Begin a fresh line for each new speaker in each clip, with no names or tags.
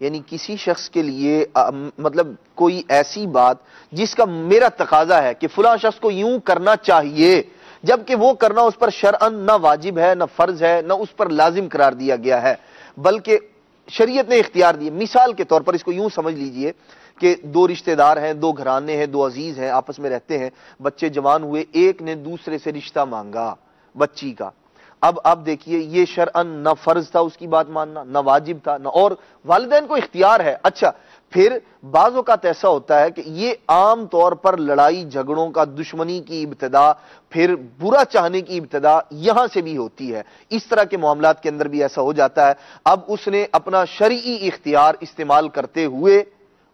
یعنی کسی شخص کے لیے مطلب کوئی ایسی بات جس کا میرا تقاضا ہے کہ فلاں شخص کو یوں کرنا چاہیے، جبکہ وہ کرنا اس پر شرعاً نہ واجب ہے، نہ فرض ہے، نہ اس پر لازم قرار دیا گیا ہے، بلکہ شریعت نے اختیار دی. مثال کے طور پر اس کو یوں سمجھ لیجئے کہ دو رشتہ دار ہیں، دو گھرانے ہیں، دو عزیز ہیں، آپس میں رہتے ہیں، بچے جوان ہوئے، ایک نے دوسرے سے رشتہ مانگا بچی کا. اب دیکھیے یہ شرعاً نہ فرض تھا اس کی بات ماننا، نہ واجب تھا، نہ، اور والدین کو اختیار ہے. اچھا پھر بعض اوقات ایسا ہوتا ہے کہ یہ عام طور پر لڑائی جھگڑوں کا، دشمنی کی ابتدا، پھر برا چاہنے کی ابتدا یہاں سے بھی ہوتی ہے. اس طرح کے معاملات کے اندر بھی ایسا ہو جاتا ہے. اب اس نے اپنا شرعی اختیار استعمال کرتے ہوئے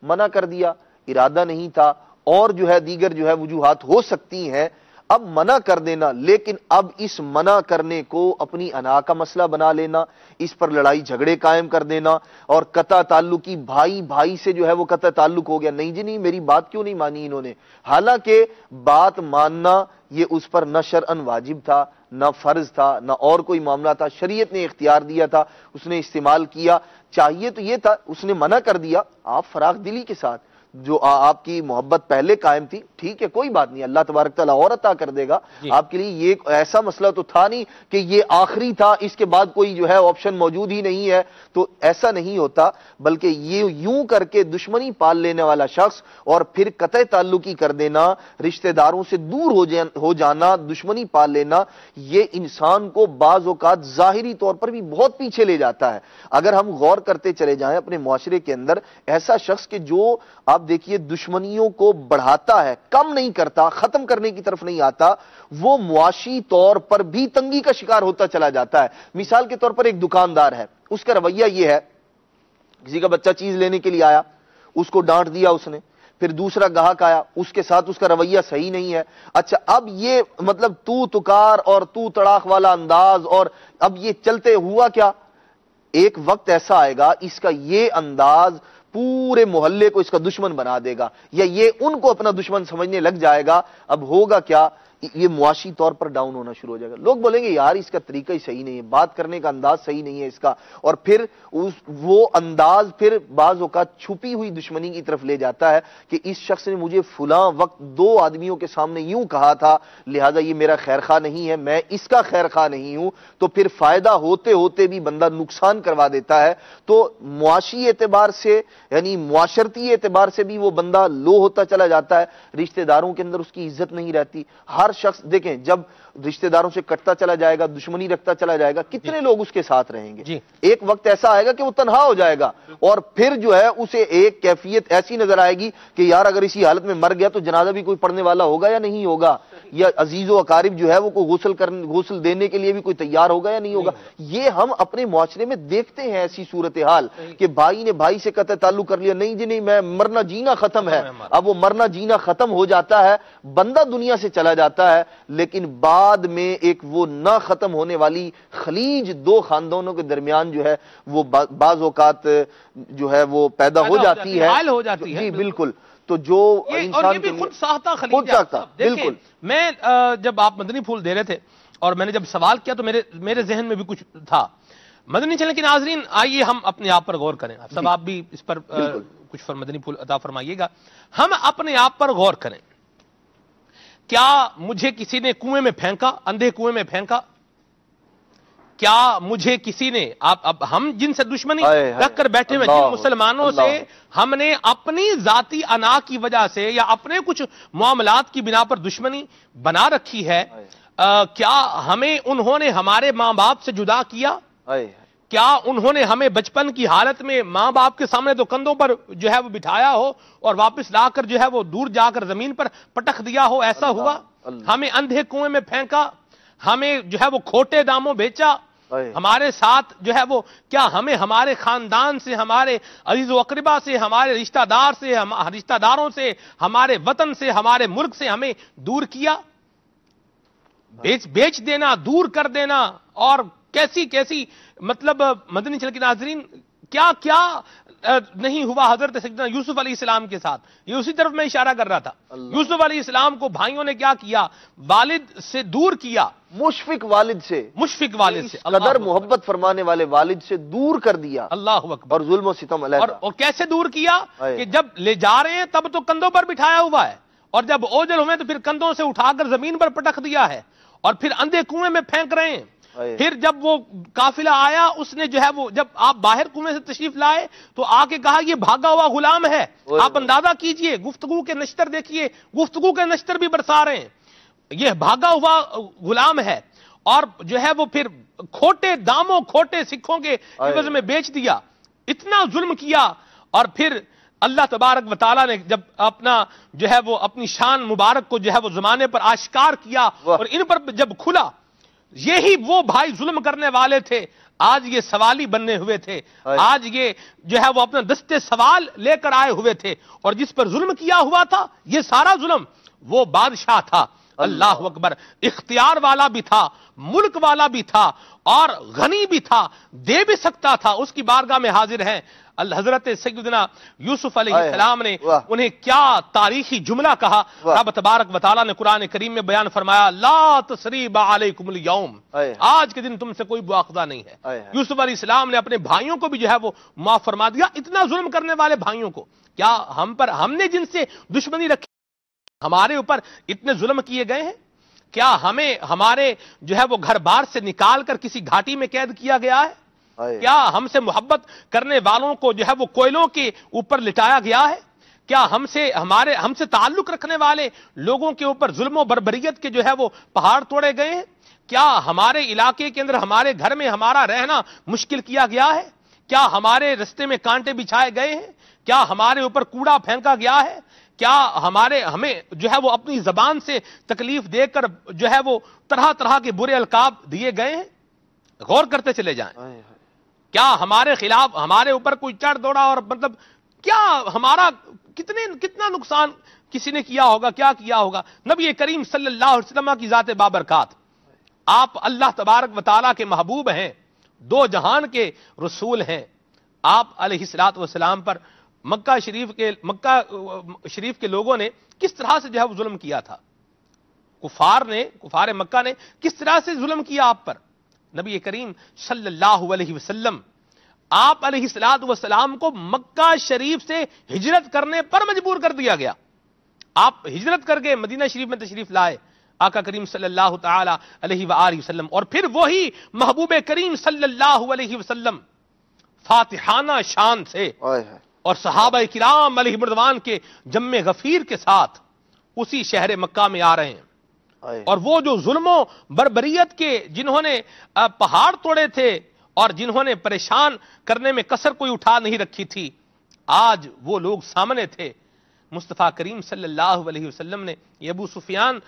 منع کر دیا، ارادہ نہیں تھا، اور جو ہے دیگر جو ہے وجوہات ہو سکتی ہیں. اب منع کر دینا، لیکن اب اس منع کرنے کو اپنی انا کا مسئلہ بنا لینا، اس پر لڑائی جھگڑے قائم کر دینا، اور قطع تعلقی بھائی سے جو ہے وہ قطع تعلق ہو گیا. نہیں جی نہیں، میری بات کیوں نہیں مانی انہوں نے، حالانکہ بات ماننا یہ اس پر نہ شرعاً واجب تھا، نہ فرض تھا، نہ اور کوئی معاملہ تھا، شریعت نے اختیار دیا تھا، اس نے استعمال کیا. چاہیے تو یہ تھا، اس نے منع کر دیا. آپ فراغ دلی کے ساتھ جو آپ کی محبت پہلے قائم تھی، ٹھیک ہے کوئی بات نہیں، اللہ تبارک تعالیٰ اور عطا کر دے گا آپ کے لیے. یہ ایسا مسئلہ تو تھا نہیں کہ یہ آخری تھا، اس کے بعد کوئی جو ہے آپشن موجود ہی نہیں ہے، تو ایسا نہیں ہوتا. بلکہ یہ یوں کر کے دشمنی پال لینے والا شخص اور پھر قطع تعلقی کر دینا، رشتہ داروں سے دور ہو جانا، دشمنی پال لینا، یہ انسان کو بعض اوقات ظاہری طور پر بھی بہت پیچھے لے جاتا ہے. اگر ہم غور کرتے چلے جائیں اپنے معاشرے کے اندر، ایسا شخص کہ جو آپ دیکھیے دشمنیوں کو بڑھاتا ہے، کم نہیں کرتا، ختم کرنے کی طرف نہیں آتا، وہ معاشی طور پر بھی تنگی کا شکار ہوتا چلا جاتا ہے. مثال کے طور پر ایک دکاندار ہے، اس کا رویہ یہ ہے، کسی کا بچہ چیز لینے کے لیے آیا، اس کو ڈانٹ دیا اس نے، پھر دوسرا گاہک آیا، اس کے ساتھ اس کا رویہ صحیح نہیں ہے. اچھا اب یہ مطلب تو تکار اور تو تڑاک والا انداز، اور اب یہ چلتے ہوا کیا، ایک وقت ایسا آئے گا اس کا یہ انداز پورے محلے کو اس کا دشمن بنا دے گا، یا یہ ان کو اپنا دشمن سمجھنے لگ جائے گا. اب ہوگا کیا، یہ معاشی طور پر ڈاؤن ہونا شروع ہو جائے گا. لوگ بولیں گے یار اس کا طریقہ ہی صحیح نہیں ہے، بات کرنے کا انداز صحیح نہیں ہے اس کا، اور پھر وہ انداز پھر بعض اوقات چھپی ہوئی دشمنی کی طرف لے جاتا ہے کہ اس شخص نے مجھے فلاں وقت دو آدمیوں کے سامنے یوں کہا تھا، لہذا یہ میرا خیر خواہ نہیں ہے، میں اس کا خیر خواہ نہیں ہوں. تو پھر فائدہ ہوتے ہوتے بھی بندہ نقصان کروا دیتا ہے. تو معاشی اعتبار سے یعنی معاشرتی اعتبار سے بھی وہ بندہ لو ہوتا چلا جاتا ہے. رشتہ داروں کے اندر اس کی عزت نہیں رہتی. ہر شخص دیکھیں جب رشتہ داروں سے کٹتا چلا جائے گا، دشمنی رکھتا چلا جائے گا، کتنے لوگ اس کے ساتھ رہیں گے. ایک وقت ایسا آئے گا کہ وہ تنہا ہو جائے گا، اور پھر جو ہے اسے ایک کیفیت ایسی نظر آئے گی کہ یار اگر اسی حالت میں مر گیا تو جنازہ بھی کوئی پڑھنے والا ہوگا یا نہیں ہوگا، یا عزیز و اقارب جو ہے وہ کوئی غسل دینے کے لیے بھی کوئی تیار ہوگا یا نہیں ہوگا. یہ ہم اپنے معاشرے میں دیکھتے ہیں ایسی صورتحال کہ بھائی نے بھائی سے قطع تعلق کر لیا، نہیں جی نہیں میں مرنا جینا ختم ہے. اب وہ مرنا جینا ختم ہو جاتا ہے، بندہ دنیا سے چلا جاتا ہے، لیکن بعد میں ایک وہ نہ ختم ہونے والی خلیج دو خاندانوں کے درمیان جو ہے وہ بعض اوقات جو ہے وہ پیدا ہو جاتی ہے. جی بالکل. تو جو انسان کے خود ساختہ بالکل.
میں جب آپ مدنی پھول دے رہے تھے اور میں نے جب سوال کیا تو میرے ذہن میں بھی کچھ تھا. مدنی چینل کے ناظرین آئیے ہم اپنے آپ پر غور کریں. سب آپ بھی اس پر کچھ مدنی پھول عطا فرمائیے گا. ہم اپنے آپ پر غور کریں. کیا مجھے کسی نے کنویں میں پھینکا، اندھے کنویں میں پھینکا؟ کیا مجھے کسی نے اب ہم جن سے دشمنی رکھ کر بیٹھے ہوئے جن مسلمانوں سے ہم نے اپنی ذاتی انا کی وجہ سے یا اپنے کچھ معاملات کی بنا پر دشمنی بنا رکھی ہے، کیا ہمیں انہوں نے ہمارے ماں باپ سے جدا کیا؟ کیا انہوں نے ہمیں بچپن کی حالت میں ماں باپ کے سامنے تو کندھوں پر جو ہے وہ بٹھایا ہو اور واپس لا کر جو ہے وہ دور جا کر زمین پر پٹک دیا ہو؟ ایسا ہوا؟ ہمیں اندھے کنویں میں پھینکا، ہمیں جو ہے وہ کھوٹے داموں بیچا، ہمارے ساتھ جو ہے وہ کیا ہمیں ہمارے خاندان سے، ہمارے عزیز و اقربا سے، ہمارے رشتہ دار سے، رشتہ داروں سے، ہمارے وطن سے، ہمارے ملک سے ہمیں دور کیا؟ بیچ دینا، دور کر دینا، اور کیسی مطلب مدنی چینل کے ناظرین کیا نہیں ہوا حضرت سیدنا یوسف علیہ السلام کے ساتھ؟ یہ اسی طرف میں اشارہ کر رہا تھا. یوسف علیہ السلام کو بھائیوں نے کیا کیا؟ والد سے دور کیا،
مشفق والد سے،
مشفق والد سے،
قدر محبت فرمانے والے والد سے دور کر دیا.
اللہ اکبر.
اور ظلم و ستم علیہ.
اور کیسے دور کیا کہ جب لے جا رہے ہیں تب تو کندھوں پر بٹھایا ہوا ہے، اور جب اوجل ہوئے تو پھر کندھوں سے اٹھا کر زمین پر پٹک دیا ہے، اور پھر اندھے کنویں میں پھینک رہے ہیں. پھر جب وہ قافلہ آیا، اس نے جو ہے وہ جب آپ باہر کنویں سے تشریف لائے تو آ کے کہا یہ بھاگا ہوا غلام ہے. آپ اندازہ کیجئے، گفتگو کے نشتر دیکھیے، گفتگو کے نشتر بھی برسا رہے ہیں، یہ بھاگا ہوا غلام ہے. اور جو ہے وہ پھر کھوٹے داموں، کھوٹے سکھوں کے عوض میں بیچ دیا. اتنا ظلم کیا. اور پھر اللہ تبارک و تعالیٰ نے جب اپنا جو ہے وہ اپنی شان مبارک کو جو ہے وہ زمانے پر آشکار کیا اور ان پر جب کھلا، یہی وہ بھائی ظلم کرنے والے تھے، آج یہ سوالی بننے ہوئے تھے، آج یہ جو ہے وہ اپنا دستے سوال لے کر آئے ہوئے تھے. اور جس پر ظلم کیا ہوا تھا، یہ سارا ظلم وہ بادشاہ تھا. اللہ اکبر. اختیار والا بھی تھا، ملک والا بھی تھا، اور غنی بھی تھا، دے بھی سکتا تھا. اس کی بارگاہ میں حاضر ہیں حضرت سیدنا یوسف علیہ السلام نے انہیں کیا تاریخی جملہ کہا. رب تبارک و تعالیٰ نے قرآن کریم میں بیان فرمایا، لا تثریب علیکم اليوم، آج کے دن تم سے کوئی مواخذہ نہیں ہے. یوسف علیہ السلام نے اپنے بھائیوں کو بھی جو ہے وہ معاف فرما دیا. اتنا ظلم کرنے والے بھائیوں کو کیا ہم نے جن سے دشمنی رکھی، ہمارے اوپر اتنے ظلم کیے گئے ہیں؟ کیا ہمیں ہمارے جو ہے وہ گھر بار سے نکال کر کسی گھاٹی میں قید کیا گیا ہے؟ کیا ہم سے محبت کرنے والوں کو جو ہے وہ کوئلوں کے اوپر لٹایا گیا ہے؟ کیا ہم سے تعلق رکھنے والے لوگوں کے اوپر ظلم و بربریت کے جو ہے وہ پہاڑ توڑے گئے ہیں؟ کیا ہمارے علاقے کے اندر، ہمارے گھر میں ہمارا رہنا مشکل کیا گیا ہے؟ کیا ہمارے رستے میں کانٹے بچھائے گئے ہیں؟ کیا ہمارے اوپر کوڑا پھینکا گیا ہے؟ کیا ہمیں جو ہے وہ اپنی زبان سے تکلیف دے کر جو ہے وہ طرح طرح کے برے القاب دیے گئے ہیں؟ غور کرتے چلے جائیں. کیا ہمارے خلاف، ہمارے اوپر کوئی چڑھ دوڑا، اور مطلب کیا ہمارا کتنا نقصان کسی نے کیا ہوگا، کیا کیا ہوگا؟ نبی کریم صلی اللہ علیہ وسلم کی ذات بابرکات، آپ اللہ تبارک و تعالیٰ کے محبوب ہیں، دو جہان کے رسول ہیں. آپ علیہ الصلوۃ والسلام پر مکہ شریف کے لوگوں نے کس طرح سے جو ہے وہ ظلم کیا تھا، کفار مکہ نے کس طرح سے ظلم کیا آپ پر. نبی کریم صلی اللہ علیہ وسلم، آپ علیہ الصلوۃ والسلام کو مکہ شریف سے ہجرت کرنے پر مجبور کر دیا گیا. آپ ہجرت کر کے مدینہ شریف میں تشریف لائے، آقا کریم صلی اللہ تعالی علیہ وآلہ وسلم، اور پھر وہی محبوب کریم صلی اللہ علیہ وسلم فاتحانہ شان سے اور صحابہ کرام علیہ مردوان کے جم غفیر کے ساتھ اسی شہر مکہ میں آ رہے ہیں. اور وہ جو ظلم و بربریت کے جنہوں نے پہاڑ توڑے تھے اور جنہوں نے پریشان کرنے میں کسر کوئی اٹھا نہیں رکھی تھی، آج وہ لوگ سامنے تھے. مصطفیٰ کریم صلی اللہ علیہ وسلم نے، یہ ابو سفیان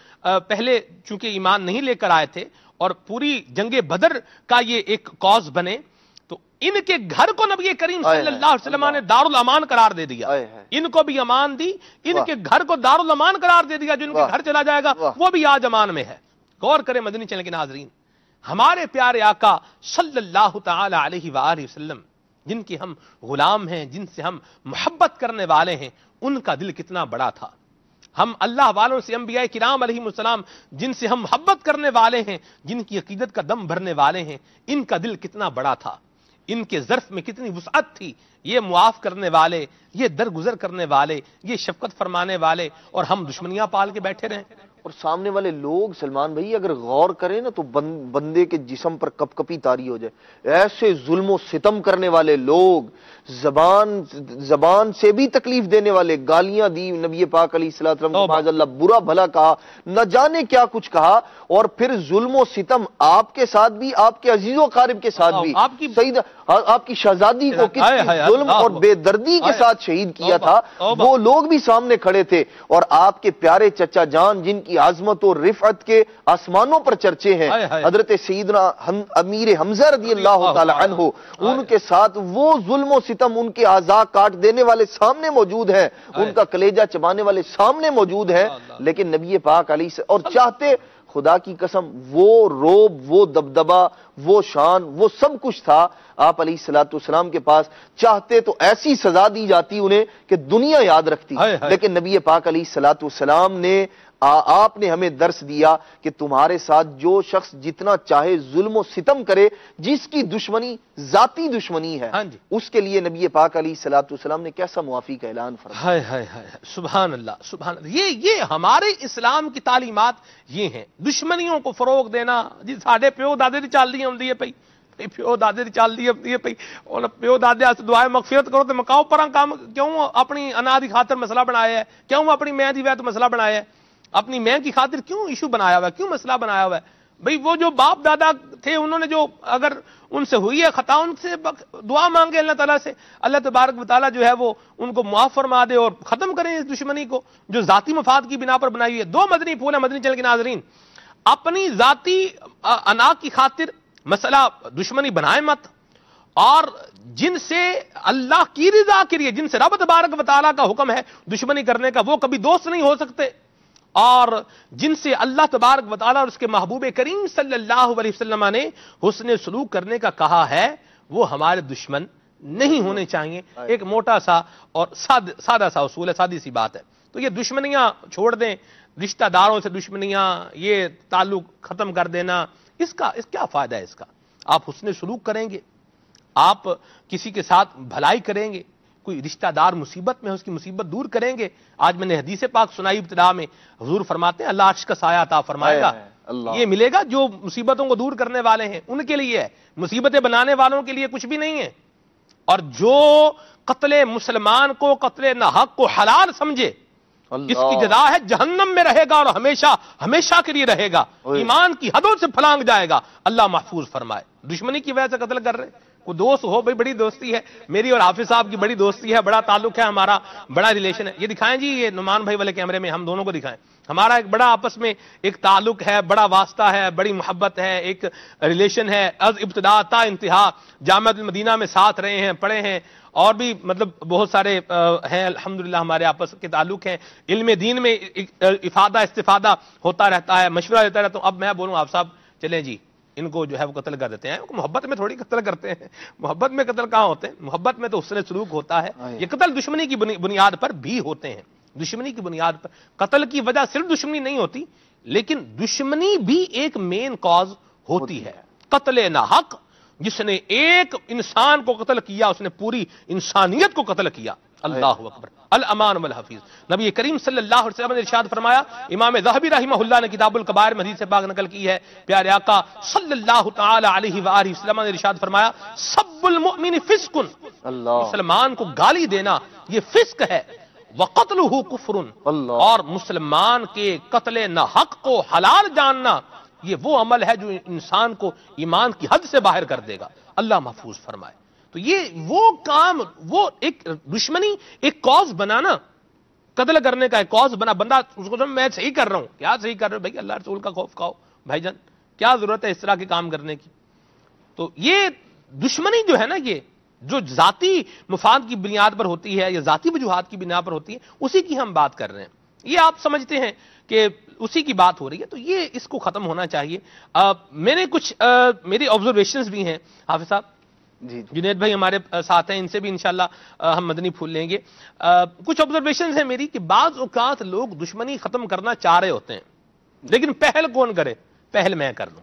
پہلے چونکہ ایمان نہیں لے کر آئے تھے اور پوری جنگ بدر کا یہ ایک کاز بنے، تو ان کے گھر کو نبی کریم صلی اللہ علیہ وسلم نے دارالامان قرار دے دیا. ان کو بھی امان دی، ان کے گھر کو دارالامان قرار دے دیا. جو ان کے گھر چلا جائے گا وہ بھی آج امان میں ہے. غور کریں مدنی چینل کے ناظرین، ہمارے پیارے آقا صلی اللہ تعالی علیہ وآلہ وسلم، جن کے ہم غلام ہیں، جن سے ہم محبت کرنے والے ہیں، ان کا دل کتنا بڑا تھا. ہم اللہ والوں سے، انبیاء کرام علیہ السلام جن سے ہم محبت کرنے والے ہیں، جن کی عقیدت کا دم بھرنے والے ہیں، ان کا دل کتنا بڑا تھا، ان کے ظرف میں کتنی وسعت تھی. یہ معاف کرنے والے، یہ درگزر کرنے والے، یہ شفقت فرمانے والے، اور ہم دشمنیاں پال کے بیٹھے رہیں.
اور سامنے والے لوگ سلمان بھائی اگر غور کریں نا تو بندے کے جسم پر کپ کپی طاری ہو جائے. ایسے ظلم و ستم کرنے والے لوگ، زبان سے بھی تکلیف دینے والے، گالیاں دی نبی پاک علیہ الصلوۃ والسلام، معاذ اللہ برا بھلا کہا، نہ جانے کیا کچھ کہا، اور پھر ظلم و ستم آپ کے ساتھ بھی، آپ کے عزیز و قارب کے ساتھ بھی. آپ کی شہزادی کو کتنی ظلم اور بے دردی کے ساتھ شہید کیا تھا، وہ لوگ بھی سامنے کھڑے تھے. اور آپ کے پیارے چچا جان جن کی عظمت و رفعت کے آسمانوں پر چرچے ہیں، حضرت سیدنا امیر حمزہ رضی اللہ تعالی عنہ، ان کے ساتھ وہ ظلم و ستم، ان کے اعضاء کاٹ دینے والے سامنے موجود ہیں، ان کا کلیجہ چبانے والے سامنے موجود ہیں. لیکن نبی پاک علیہ اور چاہتے خدا کی قسم وہ روب، وہ دبدبا، وہ شان، وہ سب کچھ تھا آپ علیہ السلام کے پاس چاہتے تو ایسی سزا دی جاتی انہیں کہ دنیا یاد رکھتی، لیکن نبی پاک علیہ السلام نے آپ نے ہمیں درس دیا کہ تمہارے ساتھ جو شخص جتنا چاہے ظلم و ستم کرے، جس کی دشمنی ذاتی دشمنی ہے، اس کے لیے نبی پاک علیہ السلام نے کیسا معافی کا اعلان فرمایا۔
سبحان اللہ، سبحان اللہ۔ یہ ہمارے اسلام کی تعلیمات یہ ہیں، دشمنیوں کو فروغ دینا۔ جی ساڈے پیو دادے دی چل دی ہوندی ہے پئی، پیو دادے دی چل دی ہوندی ہے پئی، اور پیو دادے واسطے دعائے مغفرت کرو تے مکاؤ پراں کام، کیوں اپنی انا دی خاطر مسئلہ بنایا ہے، کیوں اپنی میں دی وجہ تو مسئلہ بنایا ہے، اپنی میں کی خاطر کیوں ایشو بنایا ہوا ہے، کیوں مسئلہ بنایا ہوا ہے؟ بھئی وہ جو باپ دادا تھے انہوں نے جو اگر ان سے ہوئی ہے خطا، ان سے دعا مانگے اللہ تعالیٰ سے، اللہ تبارک و تعالیٰ جو ہے وہ ان کو معاف فرما دے اور ختم کریں اس دشمنی کو جو ذاتی مفاد کی بنا پر بنائی ہوئی ہے۔ دو مدنی پھول ہیں مدنی چینل کے ناظرین، اپنی ذاتی انا کی خاطر مسئلہ دشمنی بنائے مت، اور جن سے اللہ کی رضا کے لیے، جن سے رب تبارک و تعالیٰ کا حکم ہے دشمنی کرنے کا، وہ کبھی دوست نہیں ہو سکتے، اور جن سے اللہ تبارک و تعالیٰ اور اس کے محبوب کریم صلی اللہ علیہ وسلم نے حسن سلوک کرنے کا کہا ہے، وہ ہمارے دشمن نہیں ہونے چاہیے۔ ایک موٹا سا اور سادہ سا اصول ہے، سادی سی بات ہے۔ تو یہ دشمنیاں چھوڑ دیں، رشتہ داروں سے دشمنیاں، یہ تعلق ختم کر دینا، اس کیا فائدہ ہے؟ اس کا آپ حسن سلوک کریں گے، آپ کسی کے ساتھ بھلائی کریں گے، کوئی رشتہ دار مصیبت میں ہے اس کی مصیبت دور کریں گے۔ آج میں نے حدیث پاک سنائی ابتدا میں، حضور فرماتے ہیں اللہ عرش کا سایہ عطا فرمائے گا، یہ ملے گا جو مصیبتوں کو دور کرنے والے ہیں ان کے لیے ہے، مصیبتیں بنانے والوں کے لیے کچھ بھی نہیں ہے۔ اور جو قتل مسلمان کو، قتل ناحق کو حلال سمجھے، اس کی جزا ہے جہنم میں رہے گا اور ہمیشہ ہمیشہ کے لیے رہے گا، ایمان کی حدوں سے پھلانگ جائے گا، اللہ محفوظ فرمائے۔ دشمنی کی وجہ سے قتل کر رہے، کوئی دوست ہو، بھائی بڑی دوستی ہے میری اور حافظ صاحب کی، بڑی دوستی ہے، بڑا تعلق ہے ہمارا، بڑا ریلیشن ہے۔ یہ دکھائیں جی، یہ نعمان بھائی والے کیمرے میں ہم دونوں کو دکھائیں، ہمارا ایک بڑا آپس میں ایک تعلق ہے، بڑا واسطہ ہے، بڑی محبت ہے، ایک ریلیشن ہے، از ابتدا تا انتہا جامعۃ المدینہ میں ساتھ رہے ہیں، پڑھے ہیں، اور بھی مطلب بہت سارے ہیں الحمدللہ ہمارے آپس کے تعلق ہیں، علم دین میں افادہ استفادہ ہوتا رہتا ہے، مشورہ دیتا رہتا ہوں۔ اب میں بولوں آپ صاحب چلیں جی ان کو جو ہے وہ قتل کر دیتے ہیں، محبت میں تھوڑی قتل کرتے ہیں، محبت میں قتل کہاں ہوتے ہیں؟ محبت میں تو حسن سلوک ہوتا ہے۔ یہ قتل دشمنی کی بنیاد پر بھی ہوتے ہیں، دشمنی کی بنیاد پر۔ قتل کی وجہ صرف دشمنی نہیں ہوتی، لیکن دشمنی بھی ایک مین کاز ہوتی ہے۔ قتل ناحق، جس نے ایک انسان کو قتل کیا اس نے پوری انسانیت کو قتل کیا۔ اللہ اکبر، الامان والحفیظ۔ نبی کریم صلی اللہ علیہ وسلم نے ارشاد فرمایا، امام ذہبی رحمہ اللہ نے کتاب الکبائر میں حدیث پاک نقل کی ہے، پیارے آقا صلی اللہ تعالی علیہ وآلہ وسلم نے ارشاد فرمایا، سب المؤمن فسق، مسلمان کو گالی دینا یہ فسق ہے، وقتلہ کفر، اور مسلمان کے قتل ناحق کو حلال جاننا یہ وہ عمل ہے جو انسان کو ایمان کی حد سے باہر کر دے گا، اللہ محفوظ فرمائے۔ تو یہ وہ کام، وہ ایک دشمنی ایک کاز بنانا، قتل کرنے کا ایک کاز بنا، بندہ اس کو میں صحیح کر رہا ہوں، کیا صحیح کر رہا ہوں بھائی؟ اللہ رسول کا خوف کھاؤ بھائی جان، کیا ضرورت ہے اس طرح کے کام کرنے کی؟ تو یہ دشمنی جو ہے نا، یہ جو ذاتی مفاد کی بنیاد پر ہوتی ہے یا ذاتی وجوہات کی بنا پر ہوتی ہے، اسی کی ہم بات کر رہے ہیں۔ یہ آپ سمجھتے ہیں کہ اسی کی بات ہو رہی ہے، تو یہ اس کو ختم ہونا چاہیے۔ میں نے کچھ میری آبزرویشنز بھی ہیں حافظ صاحب،
جی
جنید بھائی ہمارے ساتھ ہیں، ان سے بھی انشاءاللہ ہم مدنی پھول لیں گے۔ کچھ آبزرویشنز ہیں میری کہ بعض اوقات لوگ دشمنی ختم کرنا چاہ رہے ہوتے ہیں، لیکن پہل کون کرے؟ پہل میں کر لوں،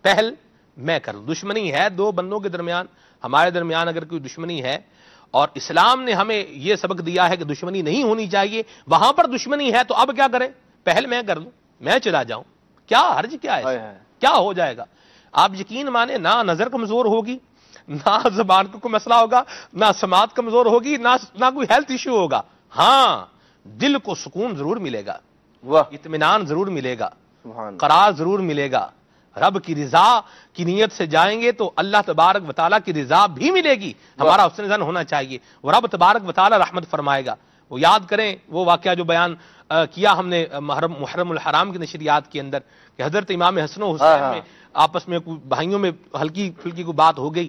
پہل میں کر لوں۔ دشمنی ہے دو بندوں کے درمیان، ہمارے درمیان اگر کوئی دشمنی ہے، اور اسلام نے ہمیں یہ سبق دیا ہے کہ دشمنی نہیں ہونی چاہیے، وہاں پر دشمنی ہے تو اب کیا کریں؟ پہل میں کر لوں، میں چلا جاؤں، کیا حرج کیا ہے؟ کیا ہو جائے گا؟ آپ یقین مانے، نہ نظر کمزور ہوگی، نہ زبان کو کوئی مسئلہ ہوگا، نہ سماعت کمزور ہوگی، نہ کوئی ہیلتھ ایشو ہوگا۔ ہاں دل کو سکون ضرور ملے گا، اطمینان ضرور ملے گا، قرار ضرور ملے گا۔ رب کی رضا کی نیت سے جائیں گے تو اللہ تبارک و تعالیٰ کی رضا بھی ملے گی، ہمارا حسن ظن ہونا چاہیے، وہ رب تبارک و تعالیٰ رحمت فرمائے گا۔ وہ یاد کریں وہ واقعہ جو بیان کیا ہم نے محرم الحرام کی نشریات کے اندر، کہ حضرت امام حسن و حسین میں آپس میں بھائیوں میں ہلکی پھلکی کوئی بات ہو گئی،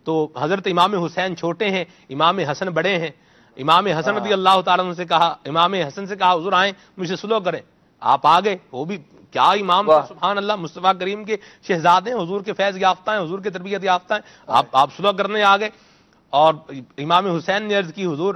تو حضرت امام حسین چھوٹے ہیں، امام حسن بڑے ہیں، امام حسن رضی اللہ تعالیٰ عنہ سے کہا، امام حسن سے کہا حضور آئیں مجھ سے صلح کریں، آپ آ گئے، وہ بھی کیا امام تھے، سبحان اللہ، مصطفیٰ کریم کے شہزادے ہیں، حضور کے فیض یافتہ ہیں، حضور کے تربیت یافتہ ہیں، آپ صلح کرنے آ گئے۔ اور امام حسین نے عرض کی، حضور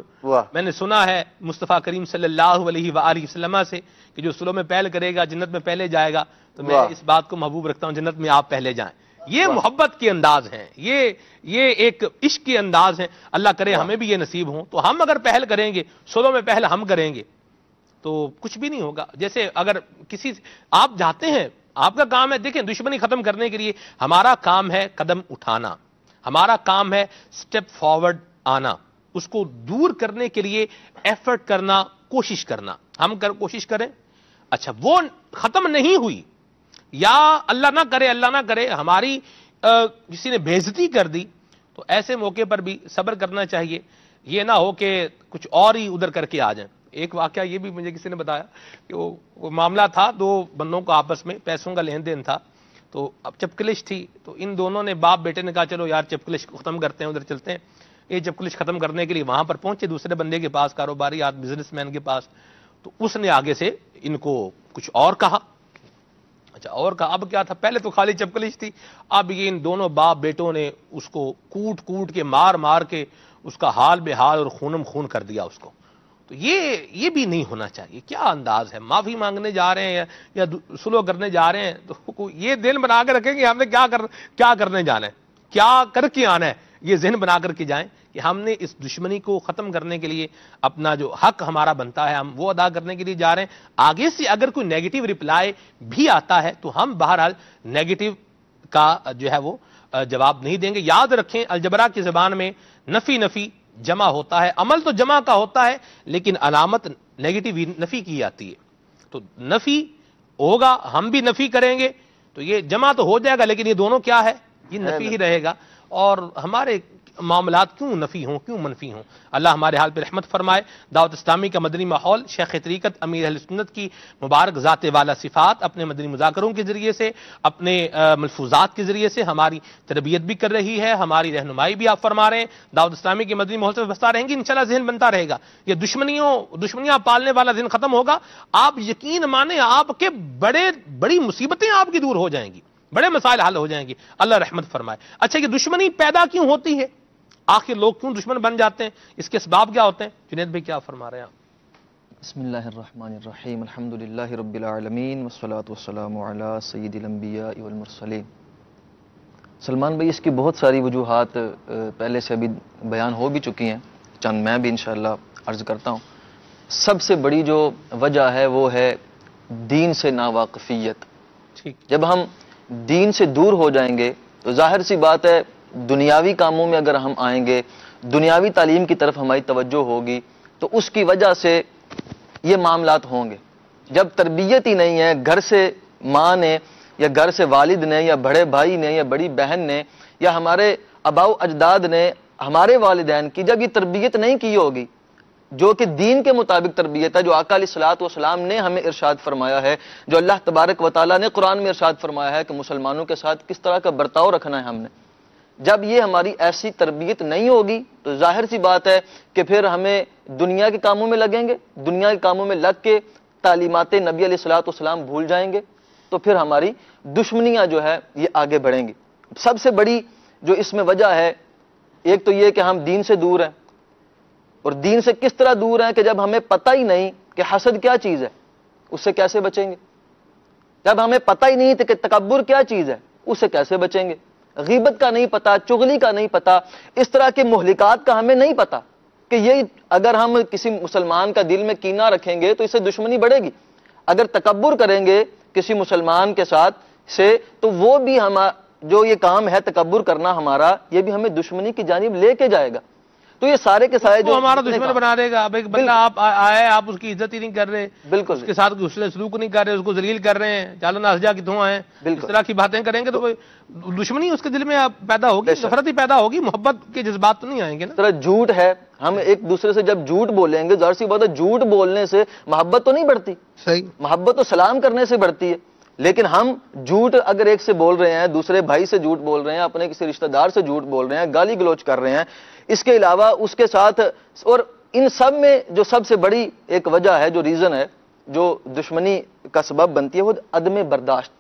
میں نے سنا ہے مصطفیٰ کریم صلی اللہ علیہ وآلہ وسلم سے کہ جو صلح میں پہل کرے گا جنت میں پہلے جائے گا، تو میں اس بات کو محبوب رکھتا ہوں جنت میں آپ پہلے جائیں۔ یہ محبت کے انداز ہیں، یہ ایک عشق کے انداز ہیں۔ اللہ کرے ہمیں بھی یہ نصیب ہوں، تو ہم اگر پہل کریں گے، صلح میں پہل ہم کریں گے تو کچھ بھی نہیں ہوگا۔ جیسے اگر کسی آپ جاتے ہیں، آپ کا کام ہے، دیکھیں دشمنی ختم کرنے کے لیے ہمارا کام ہے قدم اٹھانا، ہمارا کام ہے سٹیپ فارورڈ آنا، اس کو دور کرنے کے لیے ایفرٹ کرنا، کوشش کرنا۔ ہم کوشش کریں، اچھا وہ ختم نہیں ہوئی، یا اللہ نہ کرے ہماری کسی نے بے عزتی کر دی، تو ایسے موقع پر بھی صبر کرنا چاہیے۔ یہ نہ ہو کہ کچھ اور ہی ادھر کر کے آ جائیں۔ ایک واقعہ یہ بھی مجھے کسی نے بتایا کہ وہ معاملہ تھا، دو بندوں کو آپس میں پیسوں کا لین دین تھا، تو اب چپکلش تھی، تو ان دونوں نے باپ بیٹے نے کہا چلو یار چپکلش ختم کرتے ہیں، ادھر چلتے ہیں۔ یہ چپکلش ختم کرنے کے لیے وہاں پر پہنچے دوسرے بندے کے پاس، کاروباری بزنس مین کے پاس، تو اس نے آگے سے ان کو کچھ اور کہا۔ اچھا اور کہا، اب کیا تھا، پہلے تو خالی چپکلش تھی، اب یہ ان دونوں باپ بیٹوں نے اس کو کوٹ کے مار کے اس کا حال بے حال اور خونم خون کر دیا اس کو۔ تو یہ بھی نہیں ہونا چاہیے۔ کیا انداز ہے، معافی مانگنے جا رہے ہیں یا صلح کرنے جا رہے ہیں، تو یہ دل بنا کے رکھیں کہ ہم نے کیا کرنے جانا ہے، کیا کر کے آنا ہے، یہ ذہن بنا کر کے جائیں کہ ہم نے اس دشمنی کو ختم کرنے کے لیے اپنا جو حق ہمارا بنتا ہے ہم وہ ادا کرنے کے لیے جا رہے ہیں۔ آگے سے اگر کوئی نیگیٹو رپلائی بھی آتا ہے تو ہم بہرحال نیگیٹو کا جو ہے وہ جواب نہیں دیں گے۔ یاد رکھیں الجبرا کی زبان میں نفی جمع ہوتا ہے، عمل تو جمع کا ہوتا ہے لیکن علامت نیگیٹو نفی کی جاتی ہے۔ تو نفی ہوگا، ہم بھی نفی کریں گے تو یہ جمع تو ہو جائے گا، لیکن یہ دونوں کیا ہے، یہ نفی ہی رہے گا۔ اور ہمارے معاملات کیوں نفی ہوں، کیوں منفی ہوں؟ اللہ ہمارے حال پہ رحمت فرمائے۔ دعوت اسلامی کا مدنی ماحول شیخ طریقت امیر اہل سنت کی مبارک ذات والا صفات اپنے مدنی مذاکروں کے ذریعے سے، اپنے ملفوظات کے ذریعے سے ہماری تربیت بھی کر رہی ہے، ہماری رہنمائی بھی آپ فرما رہے ہیں۔ دعوت اسلامی کے مدنی ماحول سے بستا رہیں گے، انشاءاللہ ذہن بنتا رہے گا۔ یہ دشمنیاں پالنے والا ذہن ختم ہوگا، آپ یقین مانیں آپ کے بڑی مصیبتیں آپ کی دور ہو جائیں گی، بڑے مسائل حل ہو جائیں گے، اللہ رحمت فرمائے۔ اچھا یہ دشمنی پیدا کیوں ہوتی ہے، آخر لوگ کیوں دشمن بن جاتے ہیں، اس کے اسباب کیا ہوتے ہیں؟ جنید بھائی کیا فرما رہے ہیں آپ؟
بسم اللہ الرحمن الرحیم، الحمدللہ رب العالمین والصلاة والسلام علی سید الانبیاء والمرسلین۔ سلمان بھائی اس کی بہت ساری وجوہات پہلے سے ابھی بیان ہو بھی چکی ہیں، چند میں بھی انشاءاللہ عرض کرتا ہوں۔ سب سے بڑی جو وجہ ہے وہ ہے دین سے ناواقفیت۔ جب ہم دین سے دور ہو جائیں گے تو ظاہر سی بات ہے دنیاوی کاموں میں اگر ہم آئیں گے، دنیاوی تعلیم کی طرف ہماری توجہ ہوگی تو اس کی وجہ سے یہ معاملات ہوں گے۔ جب تربیت ہی نہیں ہے، گھر سے ماں نے یا گھر سے والد نے یا بڑے بھائی نے یا بڑی بہن نے یا ہمارے آباء و اجداد نے ہمارے والدین کی جب یہ تربیت نہیں کی ہوگی جو کہ دین کے مطابق تربیت ہے، جو آقا علیہ الصلوۃ والسلام نے ہمیں ارشاد فرمایا ہے، جو اللہ تبارک و تعالیٰ نے قرآن میں ارشاد فرمایا ہے کہ مسلمانوں کے ساتھ کس طرح کا برتاؤ رکھنا ہے ہم نے، جب یہ ہماری ایسی تربیت نہیں ہوگی تو ظاہر سی بات ہے کہ پھر ہمیں دنیا کے کاموں میں لگیں گے، دنیا کے کاموں میں لگ کے تعلیمات نبی علیہ الصلوۃ والسلام بھول جائیں گے، تو پھر ہماری دشمنیاں جو ہے یہ آگے بڑھیں گی۔ سب سے بڑی جو اس میں وجہ ہے، ایک تو یہ کہ ہم دین سے دور ہیں، اور دین سے کس طرح دور ہیں کہ جب ہمیں پتہ ہی نہیں کہ حسد کیا چیز ہے اس سے کیسے بچیں گے، جب ہمیں پتہ ہی نہیں کہ تکبر کیا چیز ہے اس سے کیسے بچیں گے، غیبت کا نہیں پتا، چغلی کا نہیں پتا، اس طرح کے مہلکات کا ہمیں نہیں پتا کہ یہ اگر ہم کسی مسلمان کا دل میں کینہ رکھیں گے تو اس سے دشمنی بڑھے گی، اگر تکبر کریں گے کسی مسلمان کے ساتھ سے تو وہ بھی جو یہ کام ہے تکبر کرنا ہمارا، یہ بھی ہمیں دشمنی کی جانب لے کے جائے گا۔ تو یہ سارے کے سارے جو
ہمارا دشمن بنا دے گا۔ اب ایک بندہ آپ آئے، آپ اس کی عزت ہی نہیں کر رہے،
بالکل
اس کے ساتھ حسن سلوک نہیں کر رہے، اس کو ذلیل کر رہے ہیں، چالو ناسجا کی دھواں ہیں، اس طرح کی باتیں کریں گے تو کوئی دشمنی اس کے دل میں پیدا ہوگی، نفرت ہی پیدا ہوگی، محبت کے جذبات تو نہیں آئیں گے نا۔
طرح جھوٹ ہے، ہم ایک دوسرے سے جب جھوٹ بولیں گے ظاہر سی بات ہے جھوٹ بولنے سے محبت تو نہیں بڑھتی،
صحیح،
محبت تو سلام کرنے سے بڑھتی ہے، لیکن ہم جھوٹ اگر ایک سے بول رہے ہیں، دوسرے بھائی سے جھوٹ بول رہے ہیں، اپنے کسی رشتہ دار سے جھوٹ بول رہے ہیں، گالی گلوچ کر رہے ہیں، اس کے علاوہ اس کے ساتھ، اور ان سب میں جو سب سے بڑی ایک وجہ ہے، جو ریزن ہے، جو دشمنی کا سبب بنتی ہے وہ عدم برداشت.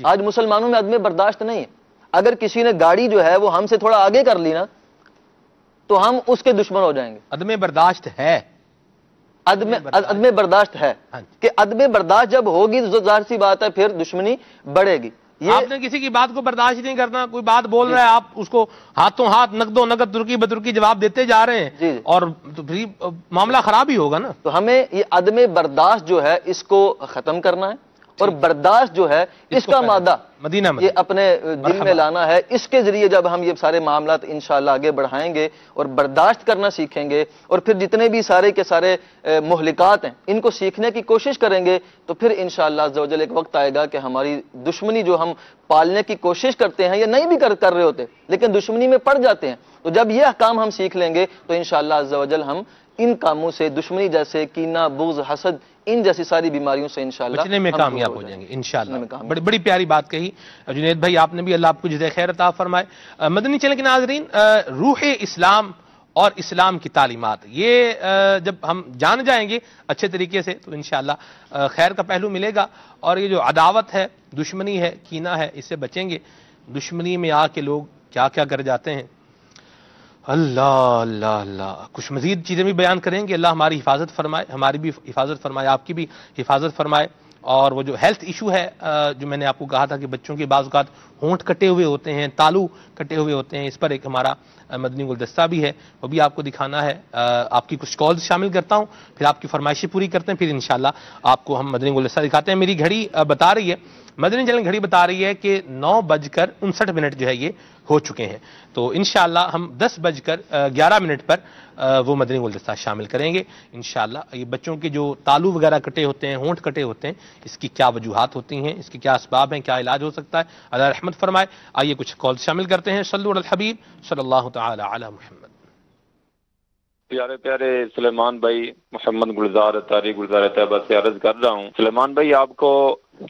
آج مسلمانوں میں عدم برداشت نہیں ہے. اگر کسی نے گاڑی جو ہے وہ ہم سے تھوڑا آگے کر لی نا تو ہم اس کے دشمن ہو جائیں گے.
عدم برداشت ہے،
عدم برداشت ہے کہ عدم برداشت جب ہوگی تو ظاہر سی بات ہے پھر دشمنی بڑھے گی.
آپ نے کسی کی بات کو برداشت نہیں کرنا، کوئی بات بول رہا ہے آپ اس کو ہاتھوں ہاتھ نقد و نقد ترکی بترکی جواب دیتے جا رہے ہیں اور پھر معاملہ خراب ہی ہوگا نا.
تو ہمیں یہ عدم برداشت جو ہے اس کو ختم کرنا ہے، اور برداشت جو ہے اس کا مادہ یہ اپنے دل میں لانا ہے. اس کے ذریعے جب ہم یہ سارے معاملات انشاءاللہ آگے بڑھائیں گے اور برداشت کرنا سیکھیں گے اور پھر جتنے بھی سارے کے سارے مہلکات ہیں ان کو سیکھنے کی کوشش کریں گے تو پھر انشاءاللہ عز و جل ایک وقت آئے گا کہ ہماری دشمنی جو ہم پالنے کی کوشش کرتے ہیں یا نہیں بھی کر رہے ہوتے لیکن دشمنی میں پڑ جاتے ہیں، تو جب یہ احکام ہم سیکھ لیں گے تو انشاءاللہ عز و جل ہم ان کاموں سے، دشمنی جیسے کینہ، بغض، حسد، ان جیسی ساری بیماریوں سے انشاءاللہ
بچنے میں کامیاب ہو جائیں گے انشاءاللہ. بڑی پیاری بات کہی جنید بھائی آپ نے بھی، اللہ آپ کو جزائے خیر عطا فرمائے. مدنی چینل کے ناظرین، روح اسلام اور اسلام کی تعلیمات یہ جب ہم جان جائیں گے اچھے طریقے سے تو انشاءاللہ خیر کا پہلو ملے گا. اور یہ جو عداوت ہے، دشمنی ہے، کینہ ہے، اس سے بچیں گے. دشمنی میں آ کے لوگ کیا کیا کر جاتے ہیں، اللہ اللہ اللہ. کچھ مزید چیزیں بھی بیان کریں گے. اللہ ہماری حفاظت فرمائے، ہماری بھی حفاظت فرمائے، آپ کی بھی حفاظت فرمائے. اور وہ جو ہیلتھ ایشو ہے جو میں نے آپ کو کہا تھا کہ بچوں کے بعض اوقات ہونٹ کٹے ہوئے ہوتے ہیں، تالو کٹے ہوئے ہوتے ہیں، اس پر ایک ہمارا مدنی گلدستہ بھی ہے، وہ بھی آپ کو دکھانا ہے. آپ کی کچھ کالز شامل کرتا ہوں، پھر آپ کی فرمائشیں پوری کرتے ہیں، پھر انشاءاللہ آپ کو ہم مدنی گلدستہ دکھاتے ہیں. میری گھڑی بتا رہی ہے، مدنی چینل گھڑی بتا رہی ہے کہ 9:59 جو ہے یہ ہو چکے ہیں. تو انشاءاللہ ہم 10:11 پر وہ مدنی گلدستہ شامل کریں گے انشاءاللہ. یہ بچوں کے جو تالو وغیرہ کٹے ہوتے ہیں، ہونٹ کٹے ہوتے ہیں، اس کی کیا وجوہات ہوتی ہیں، اس کے کیا اسباب ہیں، کیا علاج ہو سکتا ہے، اللہ رحمت فرمائے. آئیے کچھ کال شامل کرتے ہیں. صلو علی الحبیب صلی اللہ تعالی علی محمد.
پیارے پیارے سلیمان بھائی، محمد گلزار اتاری گلزار طیبہ سے عرض کر رہا ہوں. سلیمان بھائی آپ کو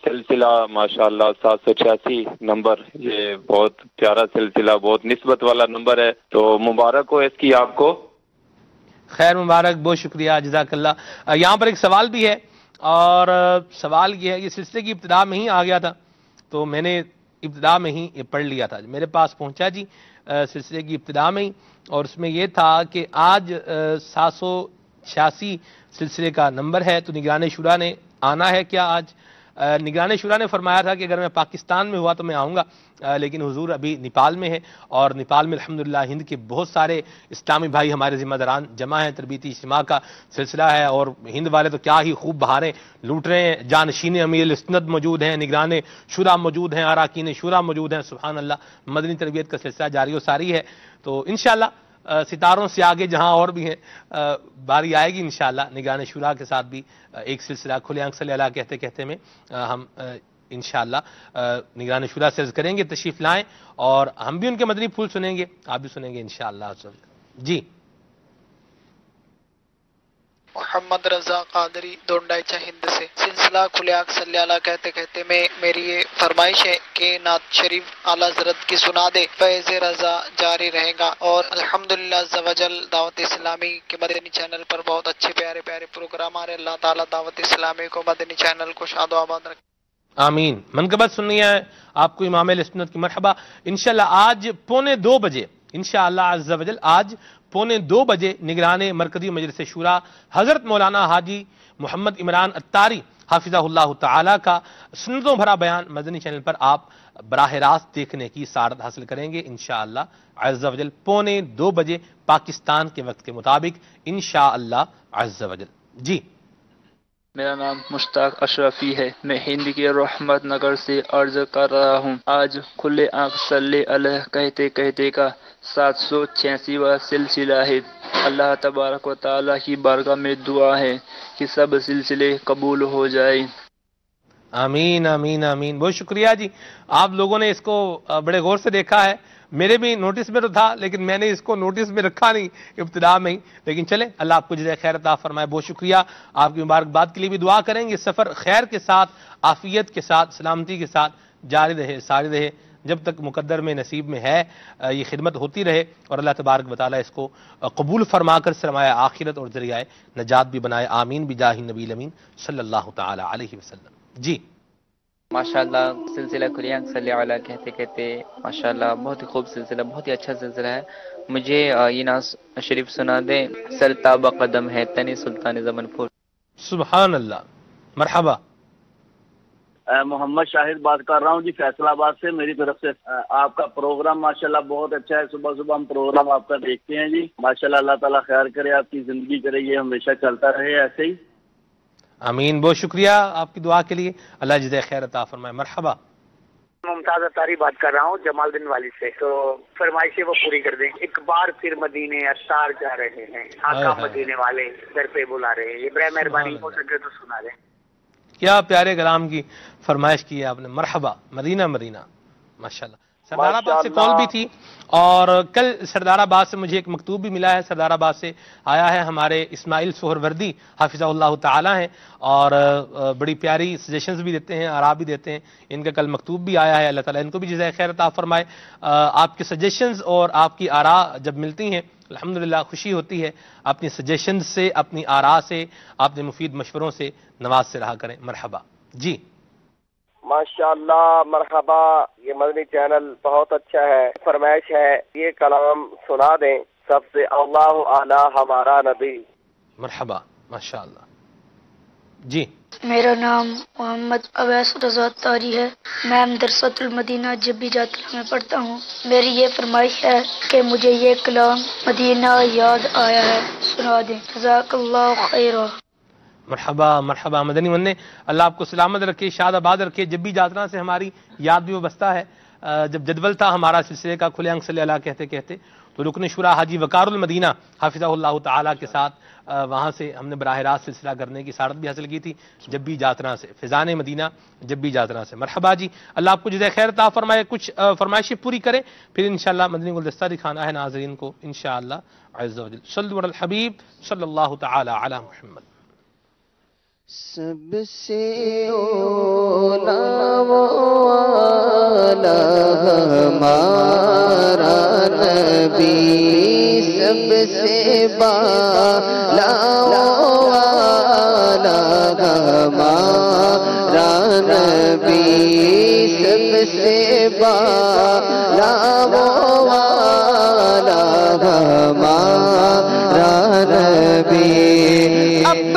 سلسلہ ماشاءاللہ 786 نمبر، یہ بہت پیارا سلسلہ، بہت نسبت والا نمبر ہے، تو مبارک ہو اس کی آپ کو.
خیر مبارک، بہت شکریہ، جزاک اللہ. یہاں پر ایک سوال بھی ہے اور سوال یہ ہے، یہ سلسلے کی ابتدا میں ہی آ گیا تھا تو میں نے ابتدا میں ہی یہ پڑھ لیا تھا، میرے پاس پہنچا جی سلسلے کی ابتدا میں ہی، اور اس میں یہ تھا کہ آج 786 سلسلے کا نمبر ہے. تو نگران شورا نے آنا ہے کیا آج؟ نگران شورا نے فرمایا تھا کہ اگر میں پاکستان میں ہوا تو میں آؤں گا، لیکن حضور ابھی نیپال میں ہے، اور نیپال میں الحمدللہ ہند کے بہت سارے اسلامی بھائی ہمارے ذمہ داران جمع ہیں. تربیتی اجتماع کا سلسلہ ہے اور ہند والے تو کیا ہی خوب بہاریں لوٹ رہے ہیں. جانشین امیر الاسند موجود ہیں، نگران شورا موجود ہیں، اراکین شورا موجود ہیں. سبحان اللہ، مدنی تربیت کا سلسلہ جاری و ساری ہے. تو انشاءاللہ ستاروں سے آگے جہاں اور بھی ہیں باری آئے گی انشاءاللہ. نگران شورا کے ساتھ بھی ایک سلسلہ کھلے آنکھ صلی اللہ کہتے کہتے میں ہم انشاءاللہ نگران شورا سے عرض کریں گے تشریف لائیں، اور ہم بھی ان کے مدنی پھول سنیں گے، آپ بھی سنیں گے انشاءاللہ. جی
محمد رضا قادری دونڈائچہ ہند سے. سلسلہ کھلے آنکھ صلی اللہ کہتے کہتے میں میری یہ فرمائش ہے کہ نعت شریف اعلیٰ حضرت کی سنا دے، فیض رضا جاری رہے گا. اور الحمدللہ عز و جل دعوت اسلامی کے مدنی چینل پر بہت اچھے پیارے پیارے پروگرام آ رہے. اللہ تعالیٰ دعوت اسلامی کو، مدنی چینل کو شاد و آباد رکھے.
آمین. منقبت سننی ہے آپ کو امام اہل سنت کی مرحبا. انشاءاللہ آج 1:45 بجے انشاءاللہ عز و جل آج 1:45 بجے نگران مرکزی مجلس شورا حضرت مولانا حاجی محمد عمران اتاری حافظہ اللہ تعالی کا سنتوں بھرا بیان مدنی چینل پر آپ براہ راست دیکھنے کی سعادت حاصل کریں گے انشاءاللہ عز و جل 1:45 بجے پاکستان کے وقت کے مطابق انشاءاللہ عز و جل. جی
میرا نام مشتاق اشرفی ہے، میں ہند کے رحمت نگر سے عرض کر رہا ہوں. آج کھلے آنکھ صلی علیہ کہتے کہتے کا 786واں سلسلہ ہے. اللہ تبارک و تعالیٰ کی بارگاہ میں دعا ہے کہ سب سلسلے قبول ہو جائیں.
آمین آمین آمین. بہت شکریہ جی، آپ لوگوں نے اس کو بڑے غور سے دیکھا ہے. میرے بھی نوٹس میں تو تھا لیکن میں نے اس کو نوٹس میں رکھا نہیں ابتدا میں ہی، لیکن چلیں اللہ آپ کو جزائے خیر عطا فرمائے. بہت شکریہ، آپ کی مبارکباد کے لیے بھی دعا کریں گے. سفر خیر کے ساتھ، عافیت کے ساتھ، سلامتی کے ساتھ جاری رہے، ساری رہے. جب تک مقدر میں نصیب میں ہے یہ خدمت ہوتی رہے، اور اللہ تبارک و تعالیٰ اس کو قبول فرما کر سرمایہ آخرت اور ذریعہ نجات بھی بنائے، آمین بجاہ نبی الامین صلی اللہ تعالی علیہ وسلم۔ جی
ماشاءاللہ، سلسلہ کلیاں صلی اللہ علیہ کہتے کہتے ماشاءاللہ بہت ہی خوب سلسلہ، بہت ہی اچھا سلسلہ ہے۔ مجھے یہ ناز شریف سنا دیں، سر تاب قدم ہے تنی سلطان زمن پور۔
سبحان اللہ، مرحبا۔
محمد شاہد بات کر رہا ہوں جی، فیصل آباد سے۔ میری طرف سے آپ کا پروگرام ماشاءاللہ بہت اچھا ہے، صبح صبح ہم پروگرام آپ کا دیکھتے ہیں جی، ماشاءاللہ اللہ تعالیٰ خیر کرے، آپ کی زندگی کرے، یہ ہمیشہ چلتا رہے ایسے ہی،
آمین۔ بہت شکریہ آپ کی دعا کے لیے، اللہ جزائے خیر عطا فرمائے۔ مرحبا۔
ممتاز اتاری بات کر رہا ہوں جمال الدین والی سے، تو فرمائشیں وہ پوری کر دیں۔ ایک بار پھر مدینے اتار جا رہے ہیں، آقا مدینے والے در پہ بلا رہے ہیں، یہ برائے مہربانی ہو سکے تو سنا دیں۔
کیا پیارے کلام کی فرمائش کی ہے آپ نے، مرحبا۔ مدینہ مدینہ، ماشاءاللہ۔ سردار آباد سے کال بھی تھی، اور کل سردار آباد سے مجھے ایک مکتوب بھی ملا ہے، سردار آباد سے آیا ہے، ہمارے اسماعیل سہروردی حافظہ اللہ تعالی ہیں، اور بڑی پیاری سجیشنز بھی دیتے ہیں، آراء بھی دیتے ہیں۔ ان کا کل مکتوب بھی آیا ہے، اللہ تعالیٰ ان کو بھی جزائے خیر عطا فرمائے۔ آپ کے سجیشنز اور آپ کی آراء جب ملتی ہیں الحمدللہ خوشی ہوتی ہے۔ اپنی سجیشنز سے، اپنی آراء سے، اپنے مفید مشوروں سے نواز سے رہا کریں۔ مرحبا۔ جی
ماشاءاللہ، مرحبا، یہ مدنی چینل بہت اچھا ہے۔ فرمائش ہے یہ کلام سنا دیں، سب سے اللہ اعلیٰ ہمارا نبی۔
مرحبا، ماشاءاللہ۔ جی
میرا نام محمد اویس رضا تاری ہے، میں مدرسۃ المدینہ جبی جاترا میں پڑھتا ہوں۔ میری یہ فرمائش ہے کہ مجھے یہ کلام مدینہ یاد آیا ہے، سنا دیں، جزاک اللہ خیرہ۔
مرحبا مرحبا مدنی منع، اللہ آپ کو سلامت رکھے، شاد آباد رکھے۔ جب بھی جاترا سے ہماری یاد بھی وابستہ ہے، جب جدول تھا ہمارا سلسلے کا کھلے آنکھ صلی اللہ کہتے کہتے، تو رکن شورا حاجی وقار المدینہ حافظہ اللہ تعالیٰ کے ساتھ وہاں سے ہم نے براہ راست سلسلہ کرنے کی سعادت بھی حاصل کی تھی، جب بھی جاترا سے، فیضان مدینہ جب بھی جاترا سے۔ مرحبا جی، اللہ آپ کو جزائے خیر عطا فرمائے۔ کچھ فرمائشیں پوری کریں، پھر انشاءاللہ مدنی گلدستہ دکھانا ہے ناظرین کو انشاءاللہ عز و جل۔ صلوا علی الحبیب صلی اللہ تعالی علی محمد۔
سب سے اولا والا ہمارا نبی، سب سے بالا والا ہمارا نبی، سب سے بالا والا ہمارا نبی، اپنے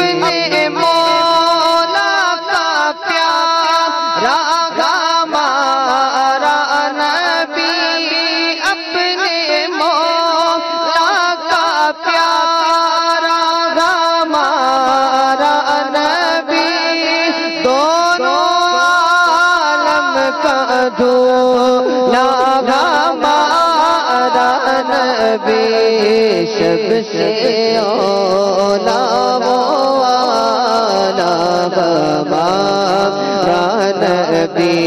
سب سے اولا والا ہمارا نبی،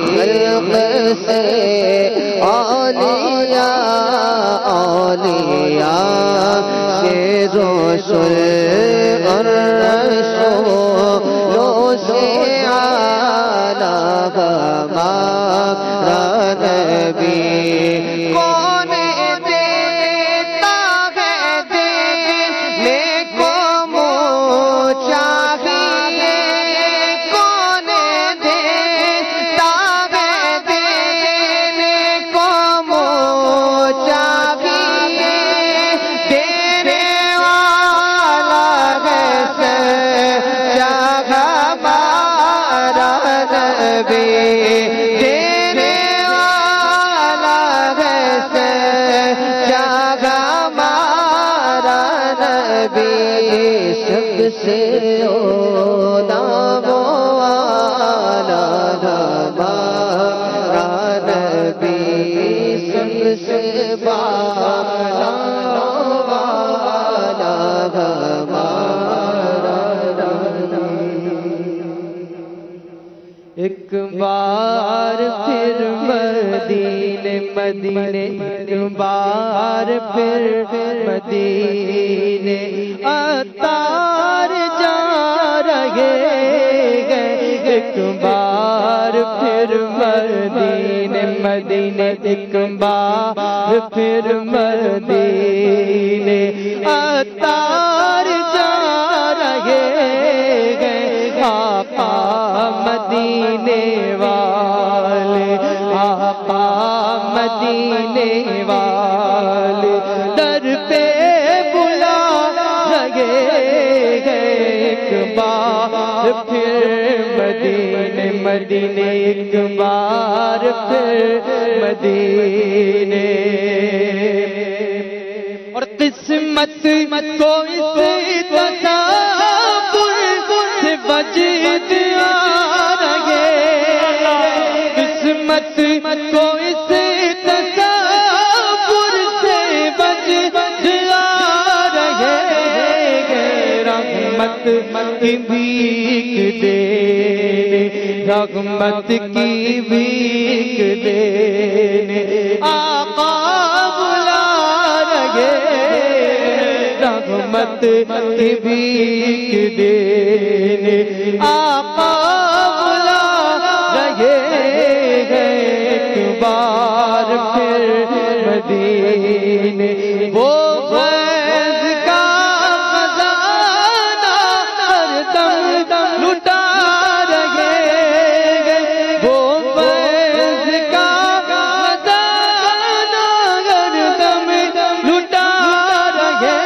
خلق سے اولیاء اولیاء سے رسول اور رسولوں سے اعلیٰ ہمارا نبی۔ ایک بار پھر مدینے مدینے، ایک بار پھر مدینے اتار جا رہے ہیں، ایک بار پھر مدینے پھر مدینے عطار جا رہے ہیں آقا مدینے والے، آقا مدینے والے در پہ بلا رہے ہیں ایک بار پھر مدینے مدینے ایک بار پھر مدینے۔ اور قسمت کو اس تصور سے وجد آ رہے، قسمت کو اس تصور سے وجد آ رہے، رحمت کی بھیک دینے، رحمت کی بھیک دینے آقا بلا رہے، رحمت کی بھیک دینے آقا بلا رہے ہیں ایک بار پھر مدینے۔ وہ فیض کا خزانہ ہر دم لٹا رہے ہیں، وہ فیض کا خزانہ ہر دم لٹا رہے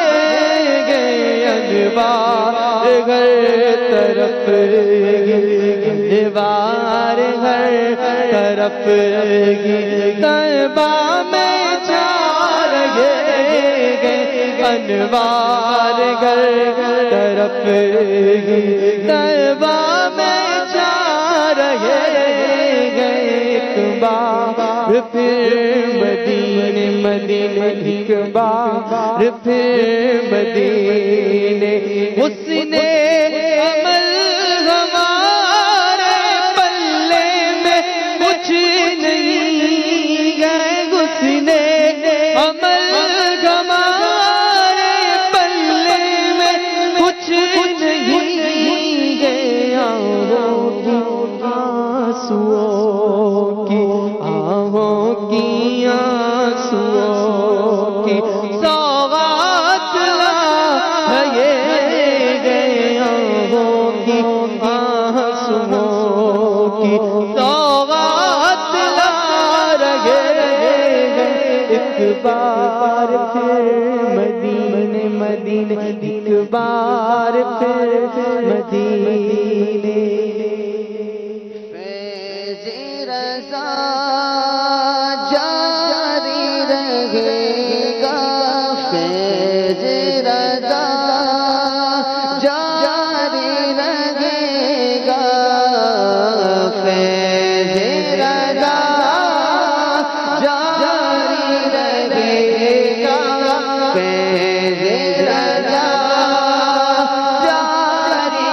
ہیں، انوار ہر طرف، انوار ہر طرف طیبہ میں چھا رہے ہیں، انوار ہر طرف طیبہ میں چھا رہے ہیں، ایک بار پھر مدینے مدینے ایک بار پھر مدینے۔ اس نے عمل ہمارے پلے میں کچھ نہیں ہے، اس نے عمل ہمارے پلے میں کچھ نہیں ہے، آنسوؤں کی آہوں کی آنسوؤں کی سوغات لائے گئے، آہوں کی آنسوؤں کی سوغات لا رہے ہیں، ایک بار پھر مدینے مدینے ایک بار پھر مدینے۔ فیض رضا جاری رہے گا، فیض رضا جاری رہے گا، فیض رضا جاری رہے گا، فیض رضا جاری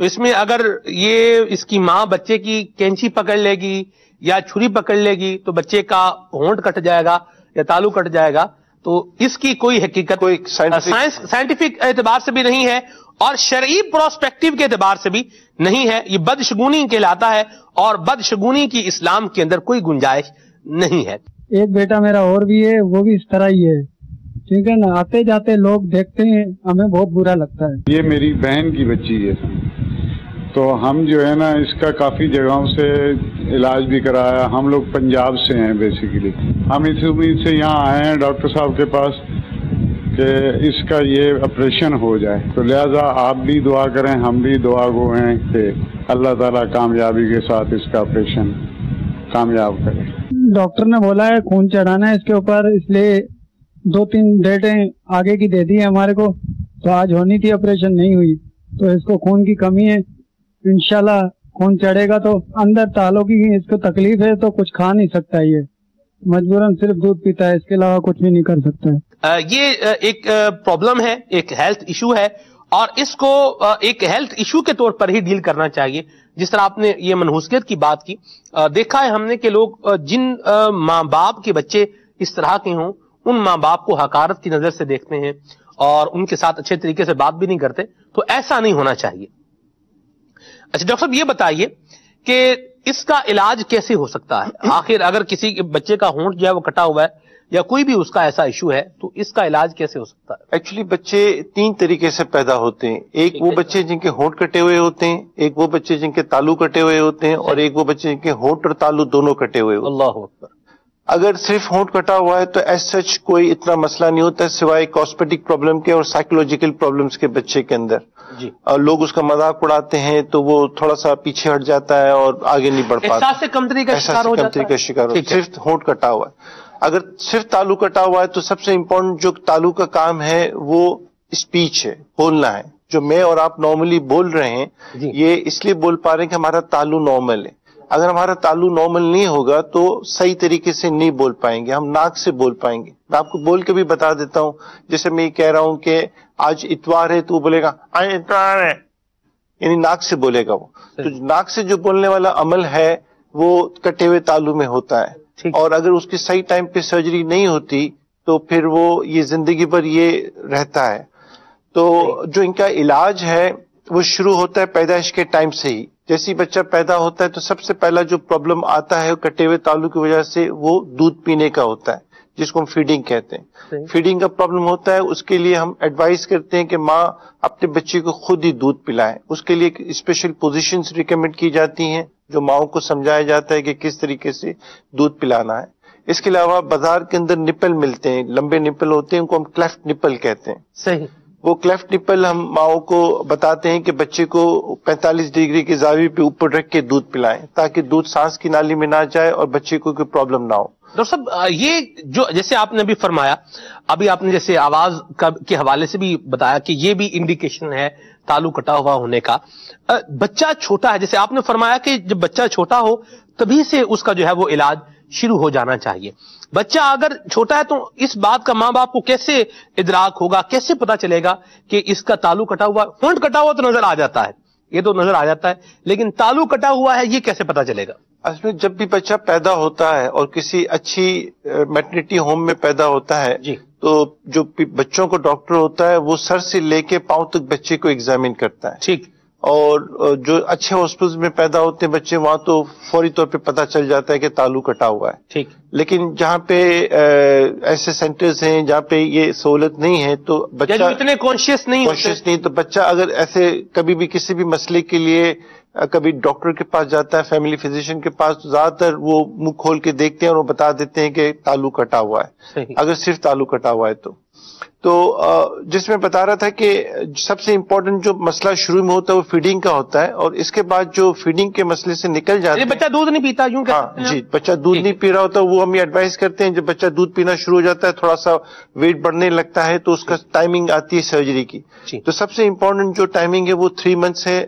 تو اس میں اگر یہ اس کی ماں بچے کی کینچی پکڑ لے گی یا چھری پکڑ لے گی تو بچے کا ہونٹ کٹ جائے گا یا تالو کٹ جائے گا، تو اس کی کوئی حقیقت سائنٹیفک اعتبار سے بھی نہیں ہے اور شرعی پروسپیکٹو کے اعتبار سے بھی نہیں ہے. یہ بدشگونی کہلاتا ہے اور بدشگونی کی اسلام کے اندر کوئی گنجائش نہیں ہے.
ایک بیٹا میرا اور بھی ہے، وہ بھی اس طرح ہی ہے، ٹھیک ہے نا. آتے جاتے لوگ دیکھتے ہیں، ہمیں بہت برا لگتا ہے.
یہ میری بہن کی بچی ہے، تو ہم جو ہے نا اس کا کافی جگہوں سے علاج بھی کرایا. ہم لوگ پنجاب سے ہیں بیسیکلی. ہم اس امید سے یہاں آئے ہیں ڈاکٹر صاحب کے پاس کہ اس کا یہ آپریشن ہو جائے. تو لہذا آپ بھی دعا کریں، ہم بھی دعا گو ہیں کہ اللہ تعالیٰ کامیابی کے ساتھ اس کا آپریشن کامیاب کرے.
ڈاکٹر نے بولا ہے خون چڑھانا ہے اس کے اوپر، اس لیے 2-3 ڈیٹیں آگے کی دے دی ہے ہمارے کو. تو آج ہونی تھی، آپریشن نہیں ہوئی. تو اس کو خون کی کمی ہے، انشاءاللہ خون چڑھے گا. تو اندر تالوں کی اس کو تکلیف ہے تو کچھ کھا نہیں سکتا، یہ مجبوراً صرف دودھ پیتا ہے، اس کے علاوہ کچھ بھی نہیں کر سکتا ہے.
یہ ایک پرابلم ہے، ایک ہیلتھ ایشو ہے اور اس کو ایک ہیلتھ ایشو کے طور پر ہی ڈیل کرنا چاہیے. جس طرح آپ نے یہ منحوسیت کی بات کی، دیکھا ہے ہم نے کہ لوگ جن ماں باپ کے بچے اس طرح کے ہوں ان ماں باپ کو حقارت کی نظر سے دیکھتے ہیں اور ان کے ساتھ اچھے طریقے سے بات بھی نہیں کرتے. تو ایسا نہیں ہونا چاہیے. اچھا ڈاکٹر صاحب یہ بتائیے کہ اس کا علاج کیسے ہو سکتا ہے؟ آخر اگر کسی بچے کا ہونٹ جو ہے وہ کٹا ہوا ہے یا کوئی بھی اس کا ایسا ایشو ہے تو اس کا علاج کیسے ہو سکتا ہے؟
ایکچولی بچے 3 طریقے سے پیدا ہوتے ہیں. ایک وہ بچے جن کے ہونٹ کٹے ہوئے ہوتے ہیں، ایک وہ بچے جن کے تالو کٹے ہوئے ہوتے ہیں، اور ایک وہ بچے جن کے ہونٹ اور تالو دونوں کٹے ہوئے ہوتے ہیں.
اللہ اکبر.
اگر صرف ہونٹ کٹا ہوا ہے تو ایز سچ کوئی اتنا مسئلہ نہیں ہوتا ہے سوائے کاسمیٹک پرابلم کے اور سائیکولوجیکل پرابلمس کے بچے کے اندر.
جی.
اور لوگ اس کا مذاق اڑاتے ہیں تو وہ تھوڑا سا پیچھے ہٹ جاتا ہے اور آگے نہیں بڑھ پاتا،
احساس کمتری کا شکار ہو جاتا ہے.
صرف ہونٹ کٹا ہوا ہے. اگر صرف تالو کٹا ہوا ہے تو سب سے امپورٹنٹ جو تالو کا کام ہے وہ اسپیچ ہے، بولنا ہے. جو میں اور آپ نارملی بول رہے ہیں یہ اس لیے بول پا رہے ہیں کہ ہمارا تالو نارمل ہے. اگر ہمارا تالو نارمل نہیں ہوگا تو صحیح طریقے سے نہیں بول پائیں گے، ہم ناک سے بول پائیں گے. میں آپ کو بول کے بھی بتا دیتا ہوں، جیسے میں یہ کہہ رہا ہوں کہ آج اتوار ہے تو وہ بولے گا آج اتوار ہے، یعنی ناک سے بولے گا وہ. تو ناک سے جو بولنے والا عمل ہے وہ کٹے ہوئے تالو میں ہوتا ہے. اور اگر اس کی صحیح ٹائم پہ سرجری نہیں ہوتی تو پھر وہ یہ زندگی بھر یہ رہتا ہے. تو جو ان کا علاج ہے وہ شروع ہوتا ہے پیدائش کے ٹائم سے ہی. جیسے بچہ پیدا ہوتا ہے تو سب سے پہلا جو پرابلم آتا ہے کٹے ہوئے تالو کی وجہ سے وہ دودھ پینے کا ہوتا ہے، جس کو ہم فیڈنگ کہتے ہیں. فیڈنگ کا پرابلم ہوتا ہے، اس کے لیے ہم ایڈوائز کرتے ہیں کہ ماں اپنے بچے کو خود ہی دودھ پلائیں. اس کے لیے اسپیشل پوزیشنز ریکمینڈ کی جاتی ہیں جو ماؤں کو سمجھایا جاتا ہے کہ کس طریقے سے دودھ پلانا ہے. اس کے علاوہ بازار کے اندر نپل ملتے ہیں، لمبے نپل ہوتے ہیں، ان کو ہم کلیفٹ نپل کہتے ہیں.
صحیح.
وہ کلیفٹ نپل ہم ماؤں کو بتاتے ہیں کہ بچے کو 45 ڈگری کے زاویے پہ اوپر رکھ کے دودھ پلائیں تاکہ دودھ سانس کی نالی میں نہ جائے اور بچے کو کوئی پرابلم نہ ہو.
ڈاکٹر صاحب یہ جو جیسے آپ نے ابھی فرمایا، ابھی آپ نے جیسے آواز کے حوالے سے بھی بتایا کہ یہ بھی انڈیکیشن ہے تالو کٹا ہوا ہونے کا. بچہ چھوٹا ہے، جیسے آپ نے فرمایا کہ جب بچہ چھوٹا ہو تبھی سے اس کا جو ہے وہ علاج شروع ہو جانا چاہیے. بچہ اگر چھوٹا ہے تو اس بات کا ماں باپ کو کیسے ادراک ہوگا، کیسے پتا چلے گا کہ اس کا تالو کٹا ہوا؟ ہونٹ کٹا ہوا تو نظر آ جاتا ہے، یہ تو نظر آ جاتا ہے، لیکن تالو کٹا ہوا ہے یہ کیسے پتا چلے گا؟
اصل میں جب بھی بچہ پیدا ہوتا ہے اور کسی اچھی میٹرنٹی ہوم میں پیدا ہوتا ہے تو جو بچوں کو ڈاکٹر ہوتا ہے وہ سر سے لے کے پاؤں تک بچے کو ایگزامن کرتا ہے. ٹھیک. اور جو اچھے ہاسپٹل میں پیدا ہوتے ہیں بچے وہاں تو فوری طور پہ پتا چل جاتا ہے کہ تالو کٹا ہوا ہے. ٹھیک. لیکن جہاں پہ ایسے سینٹرز ہیں جہاں پہ یہ سہولت نہیں ہے تو بچہ
اتنے کانشیس نہیں
تو بچہ اگر ایسے کبھی بھی کسی بھی مسئلے کے لیے کبھی ڈاکٹر کے پاس جاتا ہے، فیملی فزیشین کے پاس، تو زیادہ تر وہ منہ کھول کے دیکھتے ہیں اور وہ بتا دیتے ہیں کہ تالو کٹا ہوا ہے. اگر صرف تالو کٹا ہوا ہے تو جس میں بتا رہا تھا کہ سب سے امپورٹنٹ جو مسئلہ شروع میں ہوتا ہے وہ فیڈنگ کا ہوتا ہے، اور اس کے بعد جو فیڈنگ کے مسئلے سے نکل جاتا ہے،
بچہ دودھ نہیں پیتا یوں
جی بچہ دودھ نہیں پی رہا ہوتا، وہ ہم یہ ایڈوائز کرتے ہیں جب بچہ دودھ پینا شروع ہو جاتا ہے، تھوڑا سا ویٹ بڑھنے لگتا ہے تو اس کا ٹائمنگ آتی ہے سرجری کی. تو سب سے امپورٹنٹ جو ٹائمنگ ہے وہ 3 منتھس ہے.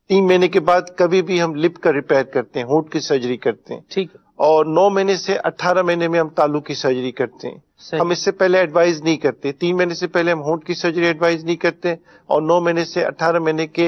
3 مہینے کے بعد کبھی بھی ہم لپ کا ریپیئر کرتے ہیں، ہونٹ کی سرجری کرتے ہیں. ٹھیک. اور 9 مہینے سے 18 مہینے میں ہم تالو کی سرجری کرتے ہیں. ہم اس سے پہلے ایڈوائز نہیں کرتے. 3 مہینے سے پہلے ہم ہونٹ کی سرجری ایڈوائز نہیں کرتے، اور 9 مہینے سے 18 مہینے کے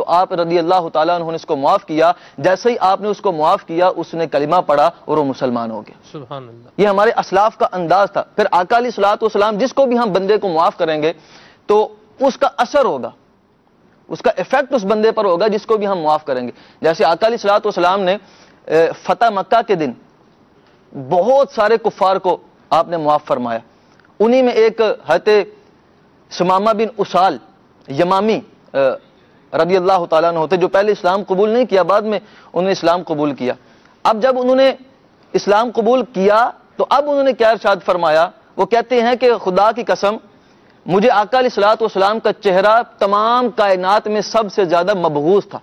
تو آپ رضی اللہ تعالیٰ عنہ نے اس کو معاف کیا. جیسے ہی آپ نے اس کو معاف کیا اس نے کلمہ پڑھا اور وہ مسلمان ہو گیا.
سبحان اللہ.
یہ ہمارے اسلاف کا انداز تھا. پھر آقا علیہ الصلوۃ والسلام جس کو بھی ہم بندے کو معاف کریں گے تو اس کا اثر ہوگا, اس کا ایفیکٹ اس بندے پر ہوگا جس کو بھی ہم معاف کریں گے. جیسے آقا علیہ الصلوۃ والسلام نے فتح مکہ کے دن بہت سارے کفار کو آپ نے معاف فرمایا. انہی میں ایک حضرت سمامہ بن اسال یمامی رضی اللہ تعالیٰ عنہ ہوتے, جو پہلے اسلام قبول نہیں کیا, بعد میں انہوں نے اسلام قبول کیا. اب جب انہوں نے اسلام قبول کیا تو اب انہوں نے کیا ارشاد فرمایا, وہ کہتے ہیں کہ خدا کی قسم مجھے آقا علیہ الصلوۃ والسلام کا چہرہ تمام کائنات میں سب سے زیادہ مبغوض تھا,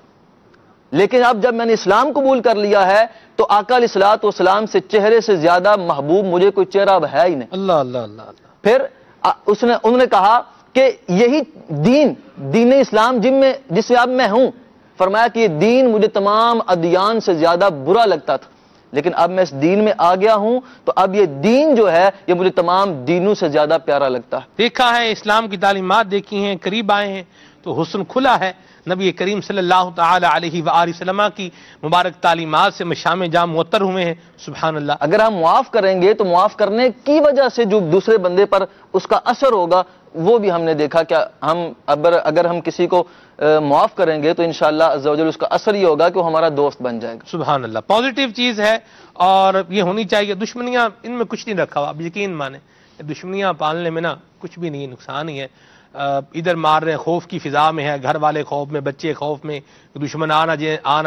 لیکن اب جب میں نے اسلام قبول کر لیا ہے تو آقا علیہ الصلوۃ والسلام سے چہرے سے زیادہ محبوب مجھے کوئی چہرہ اب ہے ہی نہیں.
اللہ اللہ اللہ اللہ.
پھر انہوں نے کہا کہ یہی دین اسلام جس سے اب میں ہوں, فرمایا کہ یہ دین مجھے تمام ادیان سے زیادہ برا لگتا تھا, لیکن اب میں اس دین میں آ گیا ہوں تو اب یہ دین جو ہے یہ مجھے تمام دینوں سے زیادہ پیارا لگتا ہے.
دیکھا ہے, اسلام کی تعلیمات دیکھی ہیں, قریب آئے ہیں تو حسن کھلا ہے. نبی کریم صلی اللہ تعالی علیہ وآلہ وسلم کی مبارک تعلیمات سے مشام جام معطر ہوئے ہیں. سبحان اللہ.
اگر ہم معاف کریں گے تو معاف کرنے کی وجہ سے جو دوسرے بندے پر اس کا اثر ہوگا وہ بھی ہم نے دیکھا کہ اگر ہم کسی کو معاف کریں گے تو انشاءاللہ عز و جل اس کا اثر یہ ہوگا کہ وہ ہمارا دوست بن جائے گا.
سبحان اللہ. پازیٹیو چیز ہے اور یہ ہونی چاہیے. دشمنیاں ان میں کچھ نہیں رکھا ہوا, آپ یقین مانیں دشمنیاں پالنے میں نا کچھ بھی نہیں, نقصان ہی ہے. ادھر مار رہے ہیں, خوف کی فضا میں ہے, گھر والے خوف میں, بچے خوف میں, دشمن آ نہ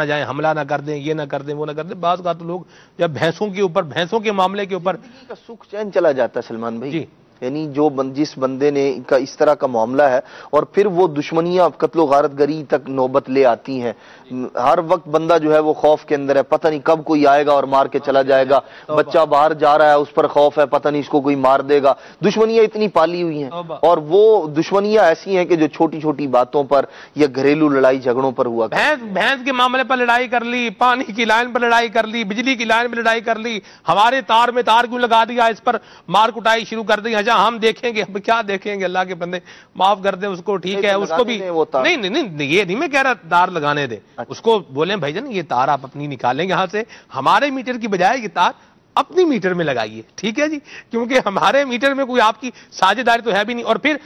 جائیں, حملہ نہ کر دیں, یہ نہ کر دیں, وہ نہ کر دیں. بعض کا تو لوگ جب بھینسوں کے معاملے کے اوپر
کا سکھ چین چلا جاتا ہے سلمان بھائی.
جی,
یعنی جس بندے نے کا اس طرح کا معاملہ ہے اور پھر وہ دشمنیاں قتل و غارت گری تک نوبت لے آتی ہیں. ہر وقت بندہ جو ہے وہ خوف کے اندر ہے, پتہ نہیں کب کوئی آئے گا اور مار کے چلا جائے گا. بچہ باہر جا رہا ہے اس پر خوف ہے, پتہ نہیں اس کو کوئی مار دے گا. دشمنیاں اتنی پالی ہوئی ہیں, اور وہ دشمنیاں ایسی ہیں کہ جو چھوٹی چھوٹی باتوں پر یا گھریلو لڑائی جھگڑوں پر ہوا.
بھینس کے معاملے پر لڑائی کر لی, پانی کی لائن پر لڑائی کر لی, بجلی کی لائن پر لڑائی کر لی, ہمارے تار میں تار کیوں لگا دیا, اس پر مار کٹائی شروع کر دی. اچھا ہم دیکھیں گے, کیا دیکھیں گے, اللہ کے بندے معاف کر دیں اس کو, ٹھیک ہے, اس کو بھی نہیں یہ نہیں میں کہہ رہا تار لگانے دیں, اس کو بولیں بھائی جان یہ تار آپ اپنی نکالیں یہاں سے, ہمارے میٹر کی بجائے یہ تار اپنی میٹر میں لگائیے, ٹھیک ہے جی, کیونکہ ہمارے میٹر میں کوئی آپ کی ساجھیداری تو ہے بھی نہیں. اور پھر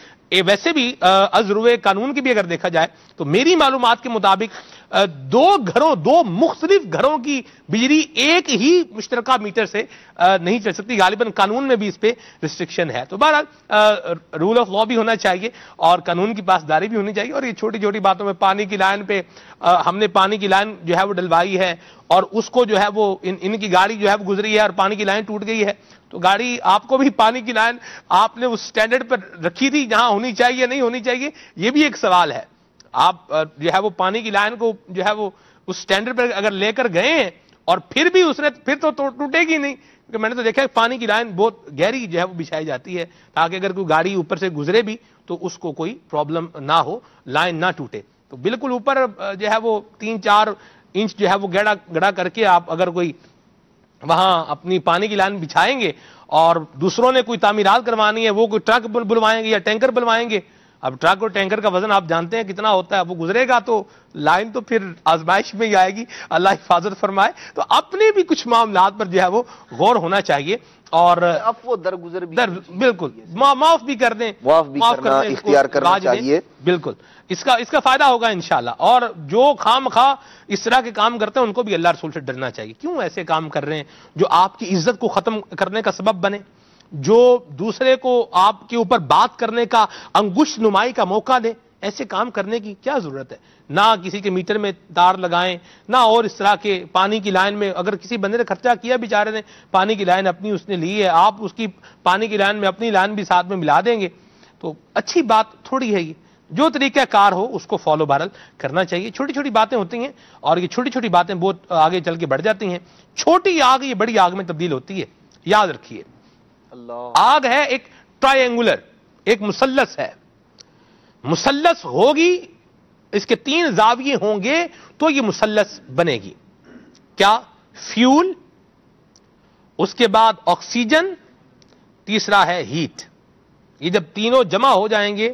ویسے بھی ازروے قانون کی بھی اگر دیکھا جائے تو میری معلومات کے مطابق دو مختلف گھروں کی بجلی ایک ہی مشترکہ میٹر سے نہیں چل سکتی. غالباً قانون میں بھی اس پہ ریسٹرکشن ہے. تو بہرحال رول آف لا بھی ہونا چاہیے اور قانون کی پاسداری بھی ہونی چاہیے. اور یہ چھوٹی چھوٹی باتوں میں پانی کی لائن پہ ہم نے پانی کی لائن جو ہے وہ ڈلوائی ہے اور اس کو جو ہے وہ ان کی گاڑی جو ہے وہ گزری ہے اور پانی کی لائن ٹوٹ گئی ہے, تو گاڑی آپ کو بھی پانی کی لائن آپ نے اس سٹینڈرڈ پر رکھی تھی جہاں ہونی چاہیے نہیں ہونی چاہیے, یہ بھی ایک سوال ہے. آپ جو ہے وہ پانی کی لائن کو جو ہے وہ اس سٹینڈرڈ پر اگر لے کر گئے ہیں اور پھر بھی پھر تو ٹوٹے گی نہیں, کیونکہ میں نے تو دیکھا ہے پانی کی لائن بہت گہری جو ہے وہ بچھائی جاتی ہے تاکہ اگر کوئی گاڑی اوپر سے گزرے بھی تو اس کو کوئی پرابلم نہ ہو, لائن نہ ٹوٹے. تو بالکل اوپر جو ہے وہ 3-4 انچ جو ہے وہ گڑا کر کے آپ اگر کوئی وہاں اپنی پانی کی لائن بچھائیں گے اور دوسروں نے کوئی تعمیرات کروانی ہے, وہ کوئی ٹرک بلوائیں گے یا ٹینکر بلوائیں گے. اب ٹرک اور ٹینکر کا وزن آپ جانتے ہیں کتنا ہوتا ہے, وہ گزرے گا تو لائن تو پھر آزمائش میں ہی آئے گی, اللہ حفاظت فرمائے. تو اپنے بھی کچھ معاملات پر جو ہے وہ غور ہونا چاہیے اور
درگزر
بالکل معاف بھی کر دیں,
معاف کرنا اختیار کرنا چاہیے.
بالکل اس کا فائدہ ہوگا انشاءاللہ. اور جو خام خواہ اس طرح کے کام کرتے ہیں ان کو بھی اللہ رسول سے ڈرنا چاہیے. کیوں ایسے کام کر رہے ہیں جو آپ کی عزت کو ختم کرنے کا سبب بنے, جو دوسرے کو آپ کے اوپر بات کرنے کا انگشت نمائی کا موقع دے. ایسے کام کرنے کی کیا ضرورت ہے؟ نہ کسی کے میٹر میں تار لگائیں, نہ اور اس طرح کے پانی کی لائن میں. اگر کسی بندے نے خرچہ کیا بیچارے نے, پانی کی لائن اپنی اس نے لی ہے, آپ اس کی پانی کی لائن میں اپنی لائن بھی ساتھ میں ملا دیں گے تو اچھی بات تھوڑی ہے. یہ جو طریقہ کار ہو اس کو فالو بہرحال کرنا چاہیے. چھوٹی چھوٹی باتیں ہوتی ہیں اور یہ چھوٹی چھوٹی باتیں بہت آگے چل کے بڑھ جاتی ہیں. چھوٹی آگ یہ بڑی آگ میں تبدیل ہوتی ہے, یاد رکھیے. آگ ہے ایک ٹرائی اینگولر, ایک مثلث ہے. مثلث ہوگی, اس کے 3 زاویے ہوں گے تو یہ مثلث بنے گی. کیا؟ فیول, اس کے بعد آکسیجن, تیسرا ہے ہیٹ. یہ جب تینوں جمع ہو جائیں گے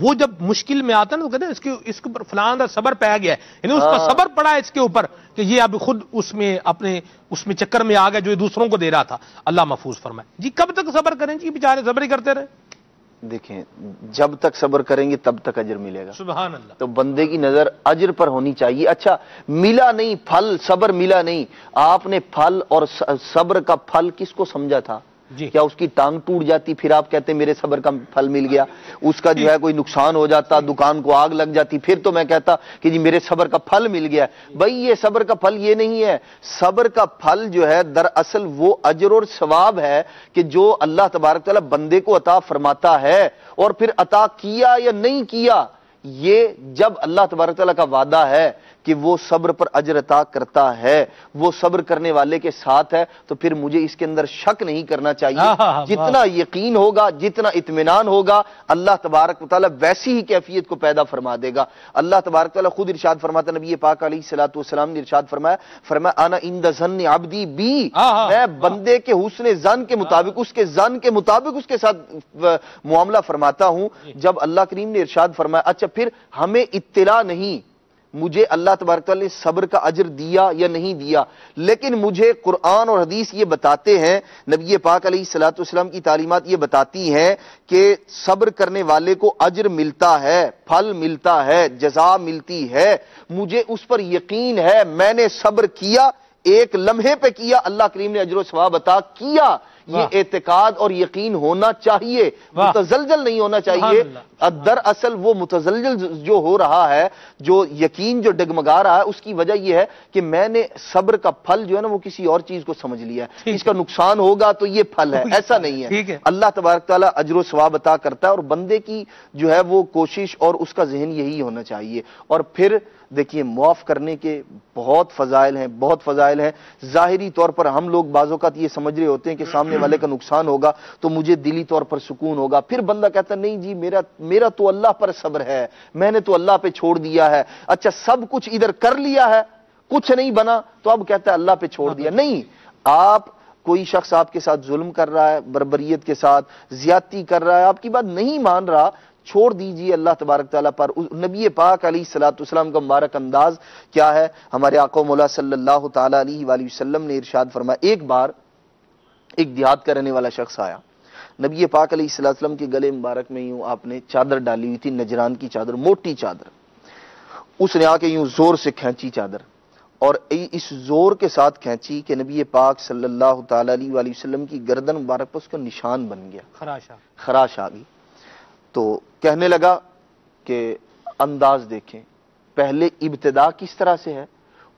وہ جب مشکل میں آتا ہے نا تو کہتے ہیں اس کے اوپر فلاں صبر پہ گیا ہے، یعنی اس کا صبر پڑا ہے اس کے اوپر کہ یہ اب خود اس میں چکر میں آ گیا جو دوسروں کو دے رہا تھا۔ اللہ محفوظ فرمائے جی۔ کب تک صبر کریں جی؟ بیچارے صبر ہی کرتے رہے۔
دیکھیں جب تک صبر کریں گے تب تک اجر ملے گا۔
سبحان اللہ۔
تو بندے کی نظر اجر پر ہونی چاہیے۔ اچھا ملا نہیں پھل، صبر ملا نہیں، آپ نے پھل اور صبر کا پھل کس کو سمجھا تھا؟ کیا اس کی ٹانگ ٹوٹ جاتی پھر آپ کہتے میرے صبر کا پھل مل گیا؟ اس کا جو ہے کوئی نقصان ہو جاتا، دکان کو آگ لگ جاتی، پھر تو میں کہتا کہ جی میرے صبر کا پھل مل گیا۔ بھائی یہ صبر کا پھل یہ نہیں ہے۔ صبر کا پھل جو ہے دراصل وہ اجر اور ثواب ہے کہ جو اللہ تبارک تعالیٰ بندے کو عطا فرماتا ہے، اور پھر عطا کیا یا نہیں کیا، یہ جب اللہ تبارک تعالیٰ کا وعدہ ہے کہ وہ صبر پر اجر عطا کرتا ہے، وہ صبر کرنے والے کے ساتھ ہے، تو پھر مجھے اس کے اندر شک نہیں کرنا چاہیے۔ جتنا یقین ہوگا، جتنا اطمینان ہوگا، اللہ تبارک تعالیٰ ویسی ہی کیفیت کو پیدا فرما دے گا۔ اللہ تبارک تعالیٰ خود ارشاد فرماتا، نبی پاک علیہ الصلوۃ والسلام نے ارشاد فرمایا انا عند ظن عبدی بی، میں بندے کے حسن ظن کے مطابق، اس کے ظن کے مطابق اس کے ساتھ معاملہ فرماتا ہوں۔ جب اللہ کریم نے ارشاد فرمایا اچھا پھر ہمیں اطلاع نہیں مجھے اللہ تبارک تعالیٰ نے صبر کا اجر دیا یا نہیں دیا، لیکن مجھے قرآن اور حدیث یہ بتاتے ہیں، نبی پاک علیہ الصلوۃ والسلام کی تعلیمات یہ بتاتی ہیں کہ صبر کرنے والے کو اجر ملتا ہے، پھل ملتا ہے، جزا ملتی ہے۔ مجھے اس پر یقین ہے، میں نے صبر کیا، ایک لمحے پہ کیا، اللہ کریم نے اجر و ثواب عطا کیا۔ یہ اعتقاد اور یقین ہونا چاہیے، متزلزل نہیں ہونا چاہیے۔ دراصل وہ متزلزل جو ہو رہا ہے، جو یقین جو ڈگمگا رہا ہے، اس کی وجہ یہ ہے کہ میں نے صبر کا پھل جو ہے نا وہ کسی اور چیز کو سمجھ لیا ہے، اس کا نقصان ہوگا تو یہ پھل ہے، ایسا نہیں ہے۔ اللہ تبارک تعالیٰ اجر و ثواب عطا کرتا ہے، اور بندے کی جو ہے وہ کوشش اور اس کا ذہن یہی ہونا چاہیے۔ اور پھر دیکھیے معاف کرنے کے بہت فضائل ہیں، بہت فضائل ہیں۔ ظاہری طور پر ہم لوگ بعض اوقات یہ سمجھ رہے ہوتے ہیں کہ سامنے والے کا نقصان ہوگا تو مجھے دلی طور پر سکون ہوگا، پھر بندہ کہتا نہیں جی میرا تو اللہ پر صبر ہے، میں نے تو اللہ پہ چھوڑ دیا ہے۔ اچھا سب کچھ ادھر کر لیا ہے، کچھ نہیں بنا، تو اب کہتا ہے اللہ پہ چھوڑ دیا۔ نہیں، آپ کوئی شخص آپ کے ساتھ ظلم کر رہا ہے، بربریت کے ساتھ زیادتی کر رہا ہے، آپ کی بات نہیں مان رہا، چھوڑ دیجئے اللہ تبارک تعالیٰ پر۔ نبی پاک علیہ الصلوۃ والسلام کا مبارک انداز کیا ہے؟ ہمارے آقا مولا صلی اللہ تعالیٰ علیہ وآلہ وسلم نے ارشاد فرمایا، ایک بار ایک دیہات کا رہنے والا شخص آیا، نبی پاک علیہ الصلوۃ والسلام کے گلے مبارک میں یوں آپ نے چادر ڈالی ہوئی تھی، نجران کی چادر، موٹی چادر۔ اس نے آ کے یوں زور سے کھینچی چادر، اور اس زور کے ساتھ کھینچی کہ نبی پاک صلی اللہ تعالیٰ علیہ وآلہ وسلم کی گردن مبارک پر اس کا نشان بن گیا، خراش آ گئی۔ تو کہنے لگا کہ انداز دیکھیں، پہلے ابتدا کس طرح سے ہے،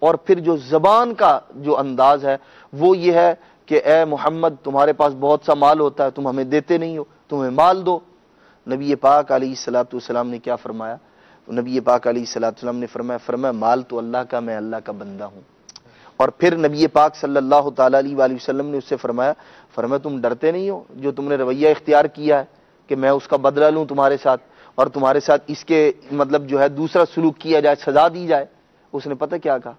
اور پھر جو زبان کا جو انداز ہے وہ یہ ہے کہ اے محمد تمہارے پاس بہت سا مال ہوتا ہے، تم ہمیں دیتے نہیں ہو، تمہیں مال دو۔ نبی پاک علیہ الصلوۃ والسلام نے کیا فرمایا؟ نبی پاک علیہ الصلوۃ والسلام نے فرمایا مال تو اللہ کا، میں اللہ کا بندہ ہوں۔ اور پھر نبی پاک صلی اللہ تعالیٰ علیہ وآلہ وسلم نے اس سے فرمایا تم ڈرتے نہیں ہو جو تم نے رویہ اختیار کیا ہے کہ میں اس کا بدلہ لوں تمہارے ساتھ، اور تمہارے ساتھ اس کے مطلب جو ہے دوسرا سلوک کیا جائے، سزا دی جائے۔ اس نے پتہ کیا کہا؟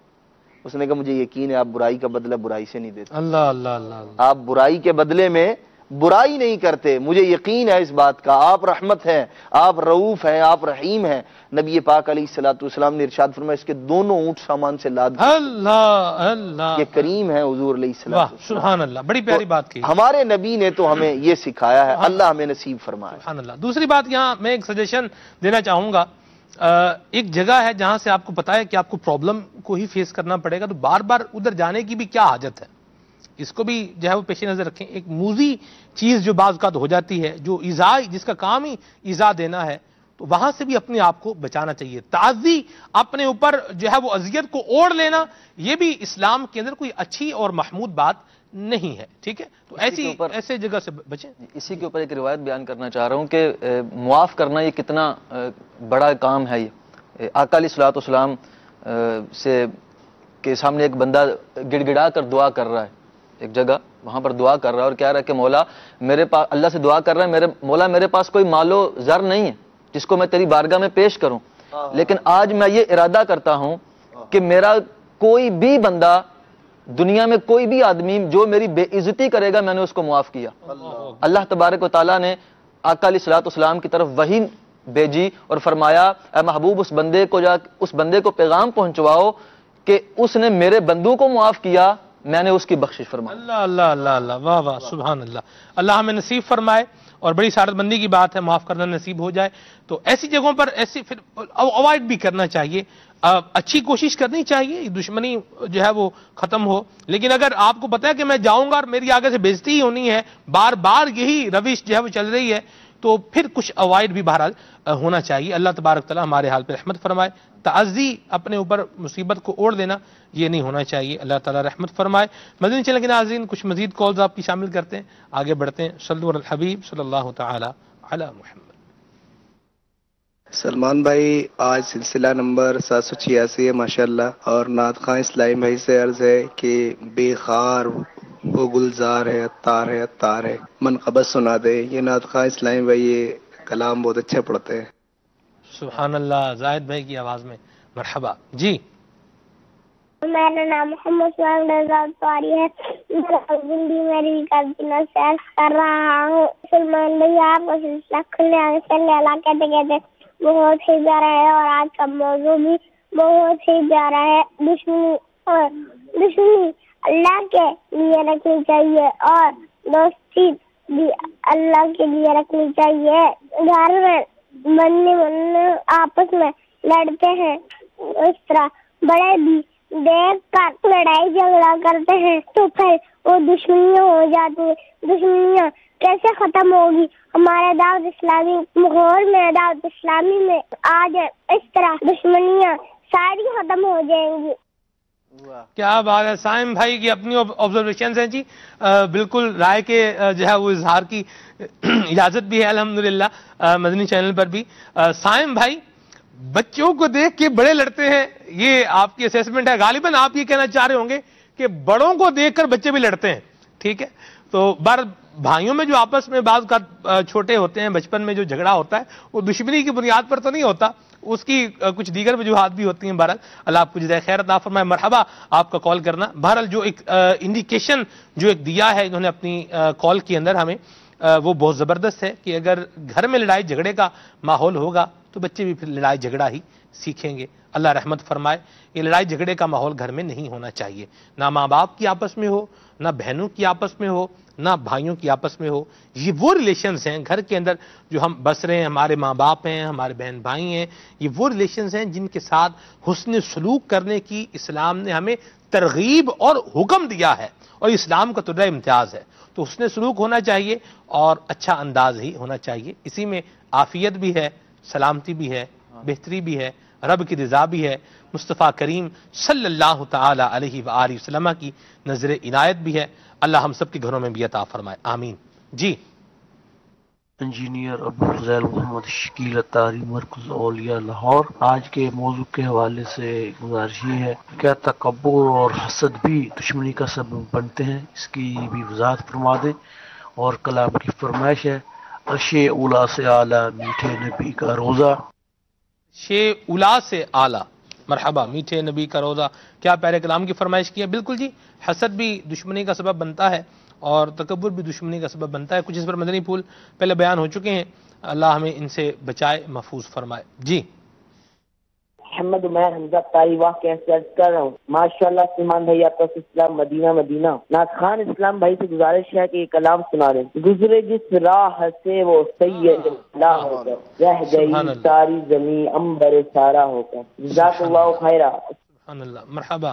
اس نے کہا مجھے یقین ہے آپ برائی کا بدلہ برائی سے نہیں دیتے،
اللہ اللہ اللہ، آپ
برائی کے بدلے میں برائی نہیں کرتے، مجھے یقین ہے اس بات کا، آپ رحمت ہیں، آپ رؤوف ہیں، آپ رحیم ہیں۔ نبی پاک علیہ الصلوۃ والسلام نے ارشاد فرمایا اس کے دونوں اونٹ سامان سے لاد،
اللہ اللہ،
یہ کریم ہے حضور علیہ السلام۔
سبحان اللہ، بڑی پیاری بات کی
ہمارے نبی نے تو ہمیں یہ سکھایا ہے، اللہ ہمیں نصیب فرمائے۔
سبحان اللہ۔ دوسری بات یہاں میں ایک سجیشن دینا چاہوں گا، ایک جگہ ہے جہاں سے آپ کو پتا ہے کہ آپ کو پرابلم کو ہی فیس کرنا پڑے گا، تو بار بار ادھر جانے کی بھی کیا حاجت ہے، اس کو بھی جو ہے وہ پیش نظر رکھیں۔ ایک موذی چیز جو بعض اوقات ہو جاتی ہے، جو ایذا، جس کا کام ہی ایذا دینا ہے، تو وہاں سے بھی اپنے آپ کو بچانا چاہیے۔ تعزی اپنے اوپر جو ہے وہ اذیت کو اوڑھ لینا، یہ بھی اسلام کے اندر کوئی اچھی اور محمود بات نہیں ہے، ٹھیک ہے؟ تو ایسے جگہ سے بچیں۔
اسی کے اوپر ایک روایت بیان کرنا چاہ رہا ہوں کہ معاف کرنا یہ کتنا بڑا کام ہے۔ یہ آقا علیہ الصلوۃ والسلام سے کے سامنے ایک بندہ گڑ گڑا کر دعا کر رہا ہے، ایک جگہ وہاں پر دعا کر رہا ہے اور کہہ رہا ہے کہ مولا میرے پاس، اللہ سے دعا کر رہا ہے مولا میرے پاس کوئی مال و زر نہیں ہے جس کو میں تیری بارگاہ میں پیش کروں، لیکن آج میں یہ ارادہ کرتا ہوں کہ میرا کوئی بھی بندہ، دنیا میں کوئی بھی آدمی جو میری بے عزتی کرے گا میں نے اس کو معاف کیا۔ اللہ تبارک و تعالیٰ نے آقا علیہ الصلوۃ والسلام کی طرف وحی بھیجی اور فرمایا اے محبوب اس بندے کو پیغام پہنچواؤ کہ اس نے میرے بندوں کو معاف کیا، میں نے اس کی بخشش فرمائی۔
اللہ اللہ اللہ اللہ، واہ واہ، سبحان اللہ۔ اللہ ہمیں نصیب فرمائے، اور بڑی سعادت مندی کی بات ہے، معاف کرنا نصیب ہو جائے تو ایسی جگہوں پر ایسی پھر اوائڈ بھی کرنا چاہیے، اچھی کوشش کرنی چاہیے، دشمنی جو ہے وہ ختم ہو۔ لیکن اگر آپ کو پتہ ہے کہ میں جاؤں گا اور میری آگے سے بےزتی ہی ہونی ہے، بار بار یہی روش جو ہے وہ چل رہی ہے، تو پھر کچھ اوائڈ بھی بہرحال ہونا چاہیے۔ اللہ تبارک تعالیٰ ہمارے حال پہ رحمت فرمائے۔ تعزی اپنے اوپر مصیبت کو اوڑھ دینا یہ نہیں ہونا چاہیے، اللہ تعالیٰ رحمت فرمائے۔ مدنی چینل کے ناظرین کچھ مزید کالز آپ کی شامل کرتے ہیں، آگے بڑھتے ہیں۔ صلو علی الحبیب صلی اللہ تعالی علی محمد۔
سلمان بھائی، آج سلسلہ نمبر 786 ہے ماشاءاللہ، اور نعت خواں اسلام بھائی سے عرض ہے کہ بے خار وہ گلزار ہے، عطار ہے، عطار ہے، منقبت سنا دے۔ یہ نعت خواں اسلام بھائی یہ کلام بہت اچھا پڑھتے ہیں۔
سبحان اللہ، زاہد بھائی کی آواز میں مرحبا جی۔
میرا نام محمد سلمان رضا طاری ہے، زندگی میری کابینہ سے عرض کر رہا ہوں۔ سلمان بھائی آپ کو سلسلہ کھلے آنے سے اللہ کہتے کہتے بہت ہی پیارا ہے، اور آج کا موضوع بھی بہت ہی پیارا ہے۔ دشمنی اور دشمنی اللہ کے لیے رکھنی چاہیے، اور دوستی بھی اللہ کے لیے رکھنی چاہیے۔ گھر میں بننے آپس میں لڑتے ہیں، اس طرح بڑے بھی دیکھ کر لڑائی جھگڑا کرتے ہیں تو پھر وہ دشمنیاں ہو جاتی ہیں۔ دشمنیاں کیسے ختم ہوگی؟ ہمارے دعوت اسلامی ماحول میں، دعوت اسلامی میں آج اس طرح دشمنیاں ساری ختم ہو جائیں گی۔
کیا بات ہے، سائم بھائی کی اپنی آبزرویشنز ہیں جی، بالکل رائے کے جو ہے وہ اظہار کی اجازت بھی ہے الحمدللہ مدنی چینل پر بھی۔ سائم بھائی، بچوں کو دیکھ کے بڑے لڑتے ہیں، یہ آپ کی اسیسمنٹ ہے، غالباً آپ یہ کہنا چاہ رہے ہوں گے کہ بڑوں کو دیکھ کر بچے بھی لڑتے ہیں، ٹھیک ہے؟ تو بھائیوں میں جو آپس میں بعض کا چھوٹے ہوتے ہیں، بچپن میں جو جھگڑا ہوتا ہے وہ دشمنی کی بنیاد پر تو نہیں ہوتا، اس کی کچھ دیگر وجوہات بھی ہوتی ہیں۔ بہرحال اللہ آپ کو جزائے خیر عطا فرمائے۔ مرحبا آپ کا کال کرنا۔ بہرحال جو ایک انڈیکیشن جو ایک دیا ہے انہوں نے اپنی کال کے اندر ہمیں، وہ بہت زبردست ہے کہ اگر گھر میں لڑائی جھگڑے کا ماحول ہوگا تو بچے بھی پھر لڑائی جھگڑا ہی سیکھیں گے۔ اللہ رحمت فرمائے۔ یہ لڑائی جھگڑے کا ماحول گھر میں نہیں ہونا چاہیے، نہ ماں باپ کی آپس میں ہو، نہ بہنوں کی آپس میں ہو، نہ بھائیوں کی آپس میں ہو۔ یہ وہ ریلیشنز ہیں گھر کے اندر جو ہم بس رہے ہیں، ہمارے ماں باپ ہیں، ہمارے بہن بھائی ہیں، یہ وہ ریلیشنز ہیں جن کے ساتھ حسن سلوک کرنے کی اسلام نے ہمیں ترغیب اور حکم دیا ہے، اور اسلام کا طریقہ امتیاز ہے۔ تو حسن سلوک ہونا چاہیے اور اچھا انداز ہی ہونا چاہیے، اسی میں عافیت بھی ہے، سلامتی بھی ہے، بہتری بھی ہے، رب کی رضا بھی ہے، مصطفیٰ کریم صلی اللہ تعالی علیہ وآلہ وسلم کی نظر عنایت بھی ہے۔ اللہ ہم سب کے گھروں میں بھی عطا فرمائے، آمین جی۔
انجینئر ابو فضیل محمد شکیل اتاری، مرکز اولیاء لاہور۔ آج کے موضوع کے حوالے سے گزارش یہ ہے کیا تکبر اور حسد بھی دشمنی کا سبب بنتے ہیں؟ اس کی بھی وضاحت فرما دیں۔ اور کلام کی فرمائش ہے عرشِ اولا سے اعلیٰ میٹھے نبی کا روزہ۔
شے اولا سے اعلیٰ، مرحبا، میٹھے نبی کا روزہ، کیا پیارے کلام کی فرمائش کی ہے۔ بالکل جی، حسد بھی دشمنی کا سبب بنتا ہے اور تکبر بھی دشمنی کا سبب بنتا ہے۔ کچھ اس پر مدنی پھول پہلے بیان ہو چکے ہیں، اللہ ہمیں ان سے بچائے، محفوظ فرمائے جی۔
محمد عمیر حمزہ طاری واقعہ سے عرض کر رہا ہوں۔ ماشاءاللہ سلمان بھائی آپ کا سلسلہ مدینہ مدینہ۔ نعت خان اسلام بھائی سے گزارش ہے کہ یہ کلام سنا دیں۔ گزرے جس راہ سے وہ سید اللہ ہو کر، رہ گئی ساری زمین امبر سارا ہو کر۔ جزاک اللہ خیرہ۔
سبحان اللہ، مرحبا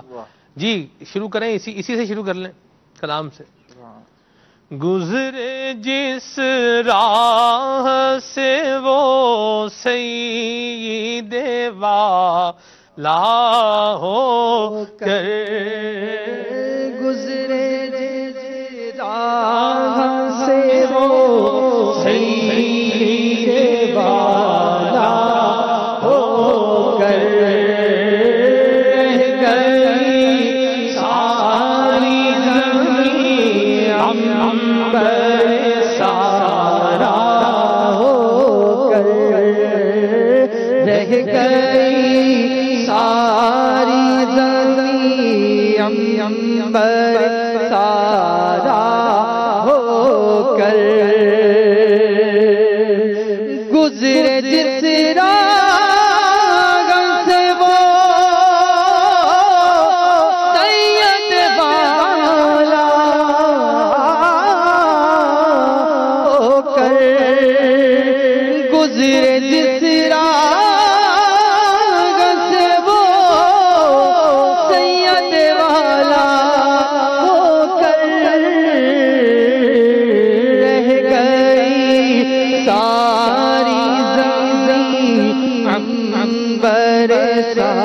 جی، شروع کریں، اسی سے شروع کر لیں کلام سے۔ گزرے جس راہ سے وہ سید والا ہو کر،
گزرے جس راہ سے وہ سید والا ہو کر، سارا ہو کر، گزرے جس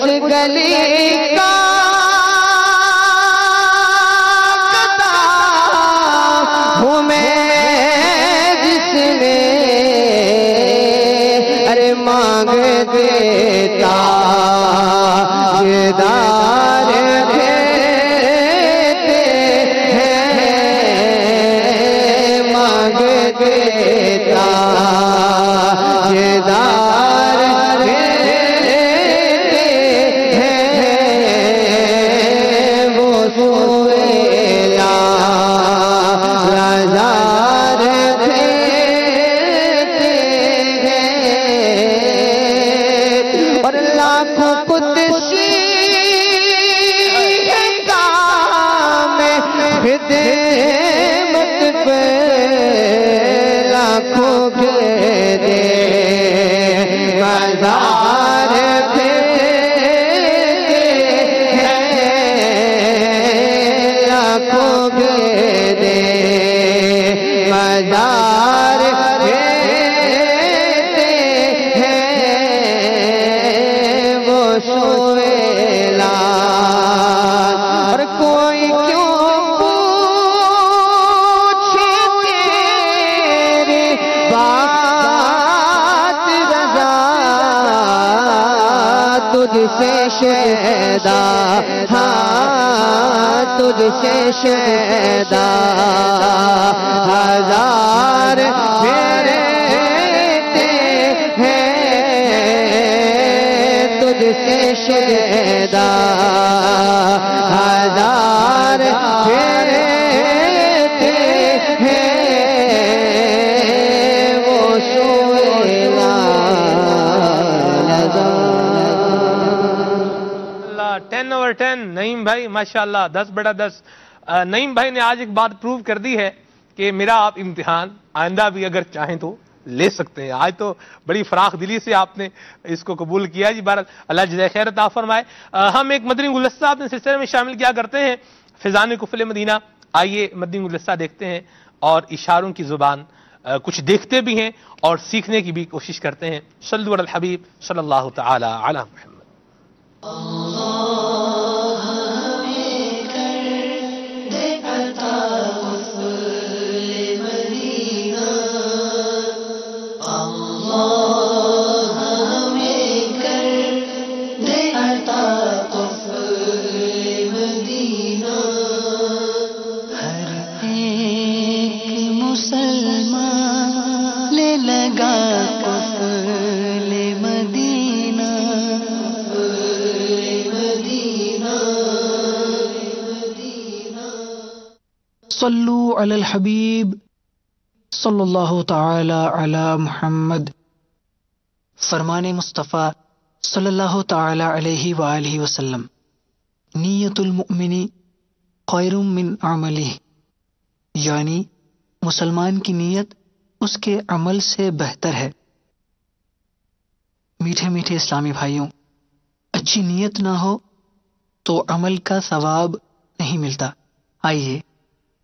اس گلی کا گدا ہوں میں جس میں ارے مانگ دیتا جدار دیتے ہیں مانگ دیتا جدار دیتے ہیں وہ سویلا رضا دیتے ہیں اور لاکھوں قدسی خدمت پہ لاکھوں کے دے مزار پھیرتے ہیں لاکھوں کے دے مزار پھیرتے ہیں وہ سویلا اور کوئی کیوں تجھ سے شہدا ہاں تجھ سے شہدا ہزار پھیرتے ہیں تجھ سے شہدا ہزار پھیرتے ہیں وہ سویلا
10 over 10 نعیم بھائی ماشاءاللہ 10/10 نعیم بھائی نے آج ایک بات پروو کر دی ہے کہ میرا آپ امتحان آئندہ بھی اگر چاہیں تو لے سکتے ہیں. آج تو بڑی فراخ دلی سے آپ نے اس کو قبول کیا جی. بہرحال اللہ جزائے خیر عطا فرمائے. ہم ایک مدنی گلدستہ اپنے سلسلے میں شامل کیا کرتے ہیں فیضان قفل مدینہ. آئیے مدنی گلدستہ دیکھتے ہیں اور اشاروں کی زبان کچھ دیکھتے بھی ہیں اور سیکھنے کی بھی کوشش کرتے ہیں. صلو علی الحبیب صلی اللہ تعالی علی محمد.
صلو علی الحبیب صلی اللہ تعالی علی محمد. فرمان مصطفیٰ صلی اللہ تعالی علیہ وآلہ وسلم نیت المؤمن خیر من عملہ، یعنی مسلمان کی نیت اس کے عمل سے بہتر ہے. میٹھے میٹھے اسلامی بھائیوں، اچھی نیت نہ ہو تو عمل کا ثواب نہیں ملتا. آئیے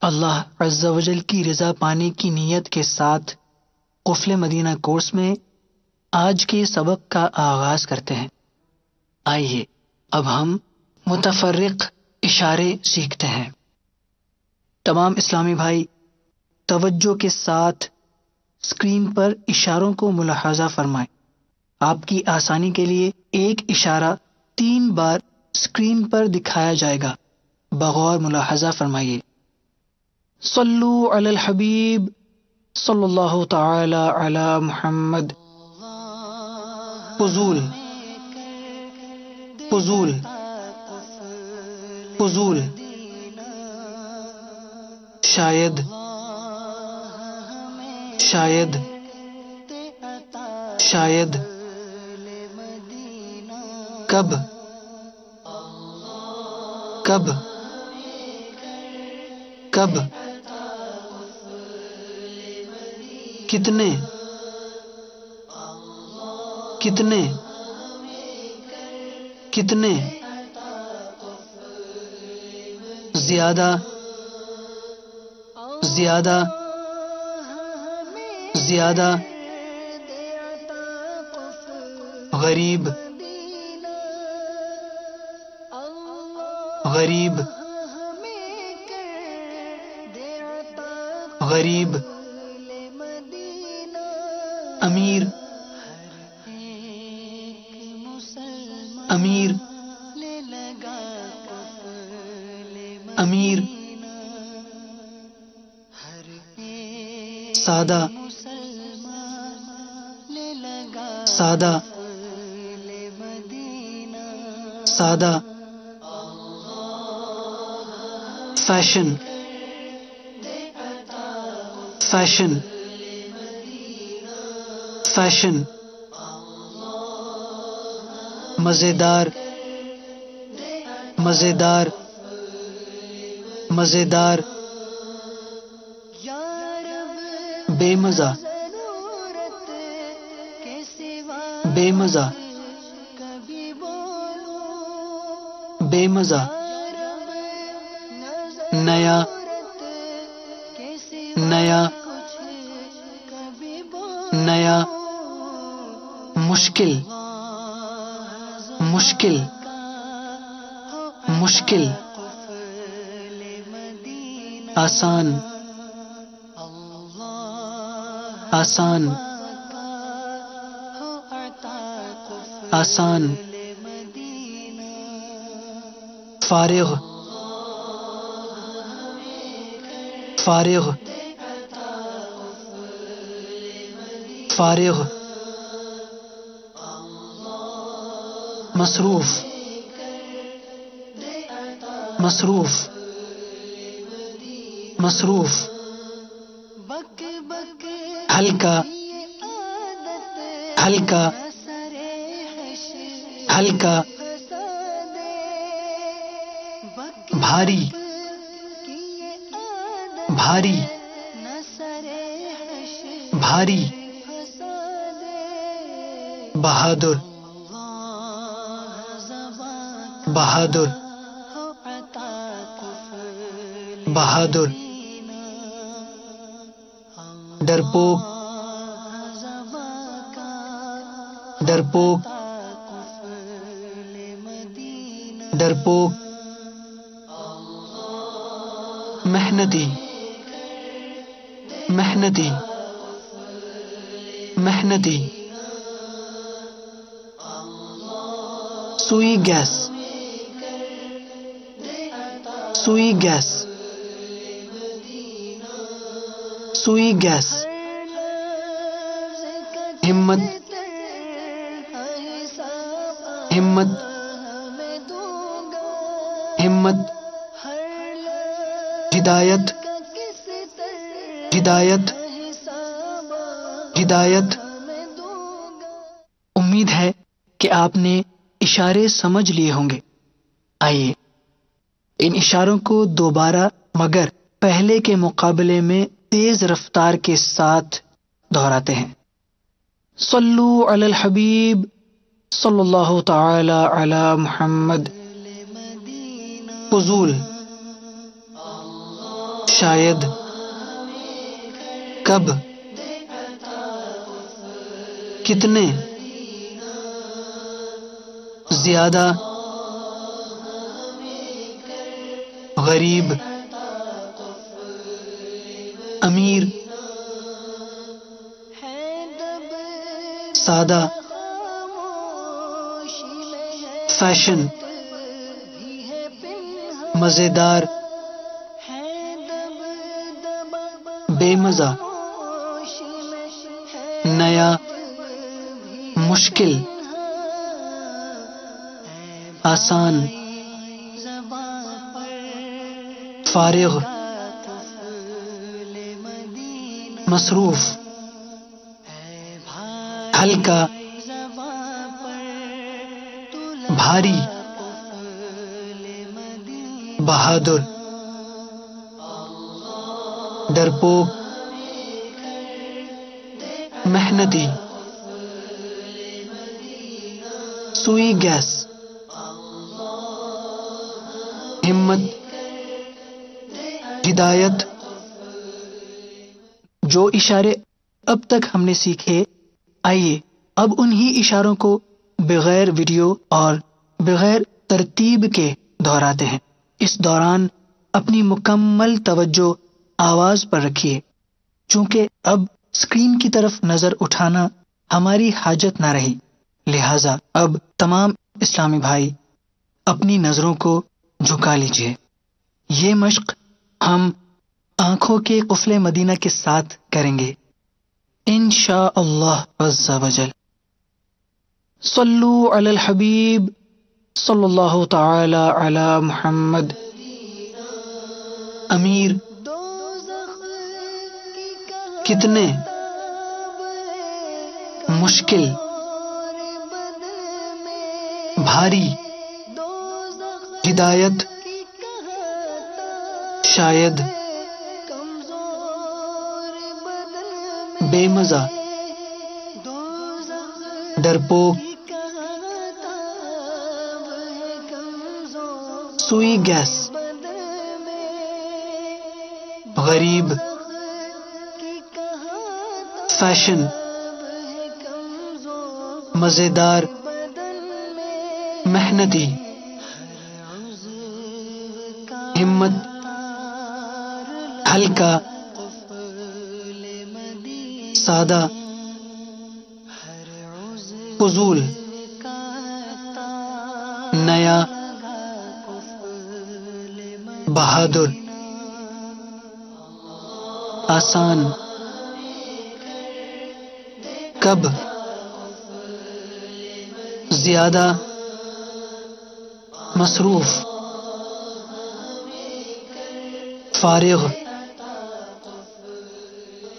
اللہ عز و جل کی رضا پانے کی نیت کے ساتھ قفل مدینہ کورس میں آج کے سبق کا آغاز کرتے ہیں. آئیے اب ہم متفرق اشارے سیکھتے ہیں. تمام اسلامی بھائی توجہ کے ساتھ اسکرین پر اشاروں کو ملاحظہ فرمائیں. آپ کی آسانی کے لیے ایک اشارہ 3 بار اسکرین پر دکھایا جائے گا. بغور ملاحظہ فرمائیے. صلو علی الحبیب صلی اللہ تعالی علی محمد. فضول فضول فضول شاید شاید شاید کب کب کب کتنے کتنے کتنے زیادہ زیادہ زیادہ غریب غریب غریب امیر امیر امیر سادہ سادہ سادہ فیشن فیشن فیشن مزیدار مزیدار مزیدار بے مزہ بے مزہ بے مزہ نیا نیا نیا مشکل مشکل مشکل آسان آسان آسان فارغ فارغ فارغ مصروف مصروف مصروف ہلکا ہلکا ہلکا بھاری بھاری بھاری بہادر بہادر بہادر ڈرپوک ڈرپوک ڈرپوک محنتی محنتی محنتی سوئی گیس سوئی گیس سوئی گیس ہمت ہمت ہمت ہدایت ہدایت ہدایت امید ہے کہ آپ نے اشارے سمجھ لیے ہوں گے. آئیے ان اشاروں کو دوبارہ مگر پہلے کے مقابلے میں تیز رفتار کے ساتھ دہراتے ہیں. صلو علی الحبیب صلی اللہ تعالی علی محمد. فضول، شاید، کب، کتنے، زیادہ، غریب، امیر، سادہ، فیشن، مزیدار، بے مزہ، نیا، مشکل، آسان، فارغ، مصروف، ہلکا، بھاری، بہادر، ڈرپوک، محنتی، سوئی گیس، ہمت، ہدایت. جو اشارے اب تک ہم نے سیکھے، آئیے اب انہی اشاروں کو بغیر ویڈیو اور بغیر ترتیب کے دہراتے ہیں. اس دوران اپنی مکمل توجہ آواز پر رکھیے، چونکہ اب اسکرین کی طرف نظر اٹھانا ہماری حاجت نہ رہی، لہذا اب تمام اسلامی بھائی اپنی نظروں کو جھکا لیجیے۔ یہ مشق ہم آنکھوں کے قفل مدینہ کے ساتھ کریں گے انشاء اللہ عز وجل۔ صلو علی الحبیب صلی اللہ تعالی علی محمد۔ امیر، کتنے مشکل، بھاری، ہدایت شاید بے مزہ، ڈرپوک، سوئی گیس، غریب، فیشن، مزیدار، محنتی، ہمت، ہلکا، سادہ، فضول، نیا، بہادر، آسان، کب، زیادہ، مصروف، فارغ۔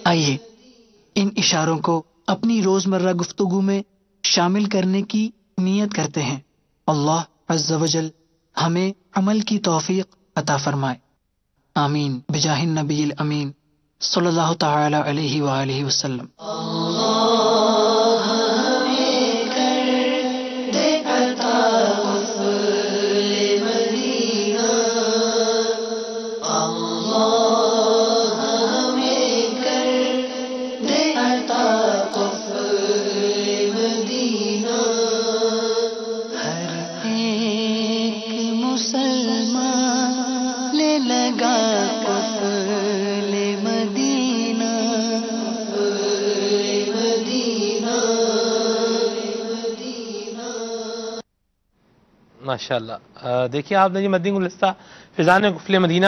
آئیے ان اشاروں کو اپنی روزمرہ گفتگو میں شامل کرنے کی نیت کرتے ہیں۔ اللہ عز و جل ہمیں عمل کی توفیق عطا فرمائے، آمین بجاہ النبی الامین صلی اللہ تعالی علیہ وآلہ وسلم۔
ماشاءاللہ، دیکھیے آپ نے جی مدنی گلدستہ فیضان قفل مدینہ،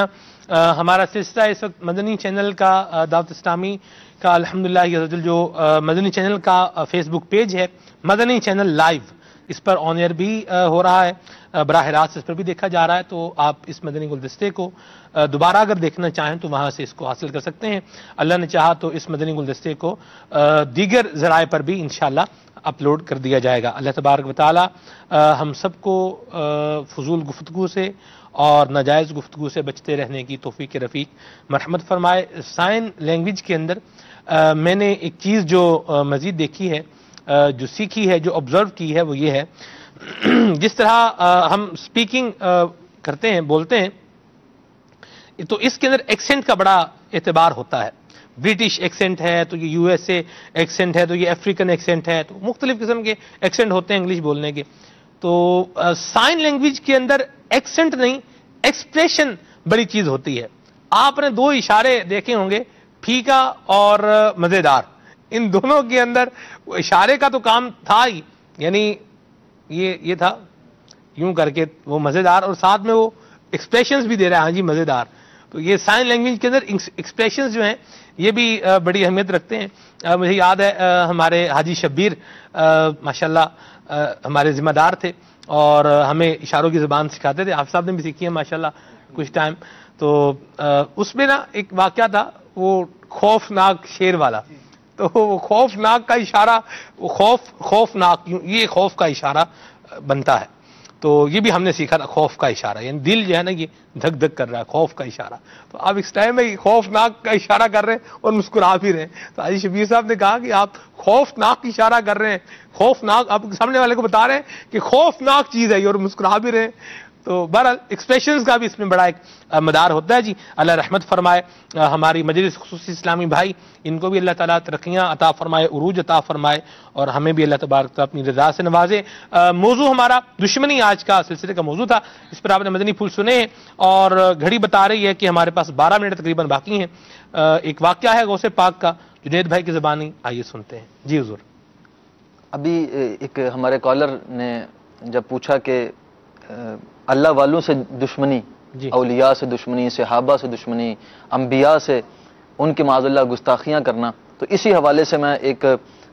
ہمارا سلسلہ اس وقت مدنی چینل کا دعوت اسلامی کا الحمدللہ جو مدنی چینل کا فیس بک پیج ہے مدنی چینل لائیو، اس پر آن ایئر بھی ہو رہا ہے، براہ راست اس پر بھی دیکھا جا رہا ہے، تو آپ اس مدنی گلدستے کو دوبارہ اگر دیکھنا چاہیں تو وہاں سے اس کو حاصل کر سکتے ہیں۔ اللہ نے چاہا تو اس مدنی گلدستے کو دیگر ذرائع پر بھی انشاءاللہ اپلوڈ کر دیا جائے گا۔ اللہ تبارک و تعالی ہم سب کو فضول گفتگو سے اور ناجائز گفتگو سے بچتے رہنے کی توفیق رفیق مرحمت فرمائے۔ سائن لینگویج کے اندر میں نے ایک چیز جو مزید دیکھی ہے، جو سیکھی ہے، جو آبزرو کی ہے، وہ یہ ہے جس طرح ہم سپیکنگ کرتے ہیں، بولتے ہیں، تو اس کے اندر ایکسنٹ کا بڑا اعتبار ہوتا ہے۔ برٹش ایکسنٹ ہے تو یہ یو ایس اے ایکسنٹ ہے، تو یہ افریقن ایکسنٹ ہے، تو مختلف قسم کے ایکسنٹ ہوتے ہیں انگلش بولنے کے۔ تو سائن لینگویج کے اندر ایکسنٹ نہیں، ایکسپریشن بڑی چیز ہوتی ہے۔ آپ نے دو اشارے دیکھے ہوں گے، پھیکا اور مزیدار، ان دونوں کے اندر اشارے کا تو کام تھا ہی، یعنی یہ تھا یوں کر کے وہ مزیدار، اور ساتھ میں وہ ایکسپریشنز بھی دے رہا ہے، ہاں جی مزیدار۔ تو یہ سائن لینگویج کے اندر ایکسپریشنز جو ہیں یہ بھی بڑی اہمیت رکھتے ہیں۔ مجھے یاد ہے ہمارے حاجی شبیر ماشاءاللہ ہمارے ذمہ دار تھے اور ہمیں اشاروں کی زبان سکھاتے تھے، آپ صاحب نے بھی سیکھی ہے ماشاءاللہ کچھ ٹائم۔ تو اس میں نا ایک واقعہ تھا، وہ خوفناک شیر والا، تو وہ خوفناک کا اشارہ، وہ خوفناک، یہ خوف کا اشارہ بنتا ہے، تو یہ بھی ہم نے سیکھا تھا، خوف کا اشارہ، یعنی دل جو ہے نا یہ دھک دھک کر رہا ہے، خوف کا اشارہ۔ تو آپ اس ٹائم میں خوفناک کا اشارہ کر رہے ہیں اور مسکرا بھی رہے ہیں، تو حاجی شبیر صاحب نے کہا کہ آپ خوفناک اشارہ کر رہے ہیں، خوفناک، آپ سامنے والے کو بتا رہے ہیں کہ خوفناک چیز ہے یہ، اور مسکرا بھی رہے ہیں۔ تو بہرحال ایکسپریشنز کا بھی اس میں بڑا ایک مدار ہوتا ہے جی. اللہ رحمت فرمائے ہماری مجلس خصوصی اسلامی بھائی، ان کو بھی اللہ تعالیٰ ترقیاں عطا فرمائے، عروج عطا فرمائے، اور ہمیں بھی اللہ تبارک تعالیٰ اپنی رضا سے نوازے. موضوع ہمارا دشمنی آج کا سلسلے کا موضوع تھا، اس پر آپ نے مدنی پھول سنے ہیں، اور گھڑی بتا رہی ہے کہ ہمارے پاس 12 منٹ تقریباً باقی ہیں. ایک واقعہ ہے غوث پاک کا، جنید بھائی کی زبانی، آئیے سنتے ہیں. جی حضور.
ابھی ایک ہمارے کالر نے جب پوچھا کہ اللہ والوں سے دشمنی، اولیاء سے دشمنی، صحابہ سے دشمنی، انبیاء سے ان کی معاذ اللہ گستاخیاں کرنا، تو اسی حوالے سے میں ایک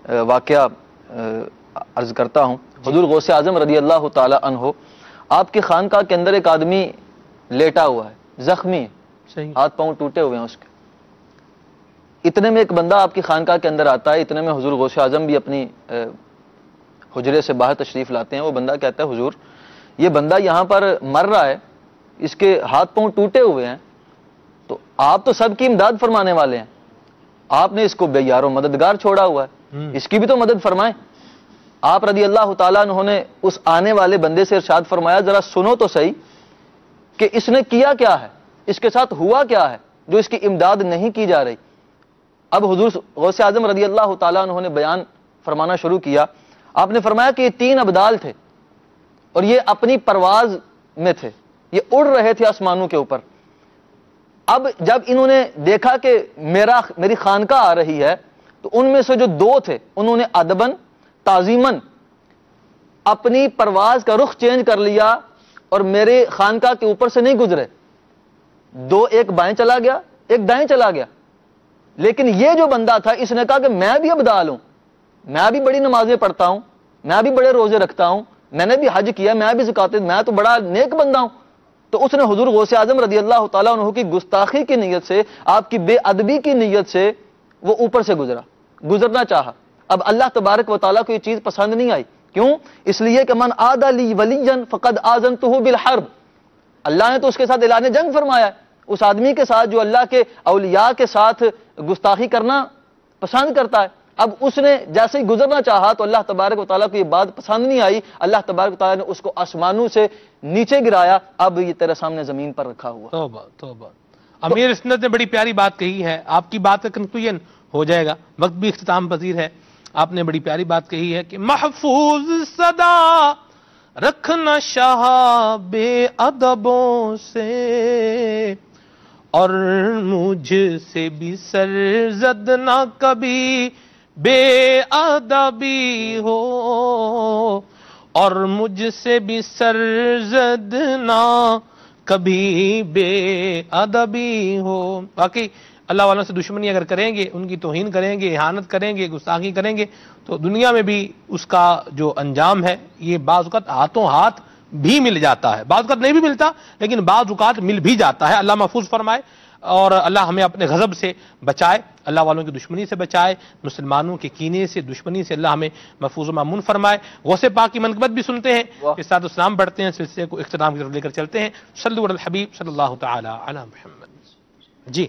واقعہ عرض کرتا ہوں. حضور غوث اعظم رضی اللہ تعالی عنہ، آپ کی خانقاہ کے اندر ایک آدمی لیٹا ہوا ہے، زخمی ہے، ہاتھ پاؤں ٹوٹے ہوئے ہیں اس کے. اتنے میں ایک بندہ آپ کی خانقاہ کے اندر آتا ہے. اتنے میں حضور غوث اعظم بھی اپنی حجرے سے باہر تشریف لاتے ہیں. وہ بندہ کہتا ہے حضور یہ بندہ یہاں پر مر رہا ہے، اس کے ہاتھ پاؤں ٹوٹے ہوئے ہیں، تو آپ تو سب کی امداد فرمانے والے ہیں، آپ نے اس کو بے یار و مددگار چھوڑا ہوا ہے، اس کی بھی تو مدد فرمائیں. آپ رضی اللہ تعالیٰ عنہ نے اس آنے والے بندے سے ارشاد فرمایا ذرا سنو تو صحیح کہ اس نے کیا کیا ہے، اس کے ساتھ ہوا کیا ہے جو اس کی امداد نہیں کی جا رہی. اب حضور غوث اعظم رضی اللہ تعالیٰ عنہ نے بیان فرمانا شروع کیا. آپ نے فرمایا کہ یہ 3 ابدال تھے اور یہ اپنی پرواز میں تھے، یہ اڑ رہے تھے آسمانوں کے اوپر. اب جب انہوں نے دیکھا کہ میری خانقاہ آ رہی ہے، تو ان میں سے جو 2 تھے انہوں نے ادبن تعظیمن اپنی پرواز کا رخ چینج کر لیا اور میرے خانقاہ کے اوپر سے نہیں گزرے. 2 ایک بائیں چلا گیا، ایک دائیں چلا گیا. لیکن یہ جو بندہ تھا اس نے کہا کہ میں بھی ابدال ہوں، میں بھی بڑی نمازیں پڑھتا ہوں، میں بھی بڑے روزے رکھتا ہوں، میں نے بھی حج کیا، میں بھی زکات، میں تو بڑا نیک بندہ ہوں. تو اس نے حضور غوث اعظم رضی اللہ تعالیٰ عنہ کی گستاخی کی نیت سے، آپ کی بے ادبی کی نیت سے وہ اوپر سے گزرنا چاہا. اب اللہ تبارک و تعالیٰ کو یہ چیز پسند نہیں آئی. کیوں؟ اس لیے کہ من عادى لي وليا فقد آذنته بالحرب. اللہ نے تو اس کے ساتھ اعلان جنگ فرمایا ہے، اس آدمی کے ساتھ جو اللہ کے اولیاء کے ساتھ گستاخی کرنا پسند کرتا ہے. اب اس نے جیسے ہی گزرنا چاہا تو اللہ تبارک و تعالیٰ کو یہ بات پسند نہیں آئی. اللہ تبارک و تعالیٰ نے اس کو آسمانوں سے نیچے گرایا. اب یہ تیرے سامنے زمین پر رکھا ہوا.
توبہ توبہ. امیر اسنت نے بڑی پیاری بات کہی ہے، آپ کی بات کا کنکلوژن ہو جائے گا، وقت بھی اختتام پذیر ہے. آپ نے بڑی پیاری بات کہی ہے کہ محفوظ صدا رکھنا شاہ بے ادبوں سے، اور مجھ سے بھی سرزد نہ کبھی بے ادبی ہو، اور مجھ سے بھی سرزد نہ کبھی بے ادبی ہو. باقی اللہ والوں سے دشمنی اگر کریں گے، ان کی توہین کریں گے، اہانت کریں گے، گستاخی کریں گے، تو دنیا میں بھی اس کا جو انجام ہے یہ بعض اوقات ہاتھوں ہاتھ بھی مل جاتا ہے، بعض اوقات نہیں بھی ملتا لیکن بعض اوقات مل بھی جاتا ہے. اللہ محفوظ فرمائے اور اللہ ہمیں اپنے غضب سے بچائے، اللہ والوں کی دشمنی سے بچائے، مسلمانوں کے کینے سے، دشمنی سے اللہ ہمیں محفوظ و مامون فرمائے. غوث پاک کی منقبت بھی سنتے ہیں، اس ساتھ اسلام پڑھتے ہیں، سلسلے کو اختتام کی طرف لے کر چلتے ہیں. صلو علی الحبیب صلی اللہ تعالی علی محمد. جی.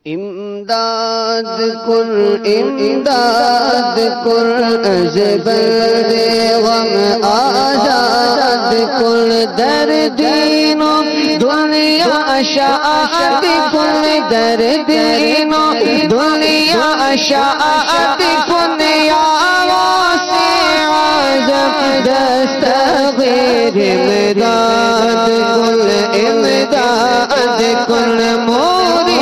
امداد کن امداد کن از بر غم آزاد کن در دین و دنیا شاد کن در دین و دنیا شاد کن یا واسع اعظم دستگیر امداد کن امداد کن موری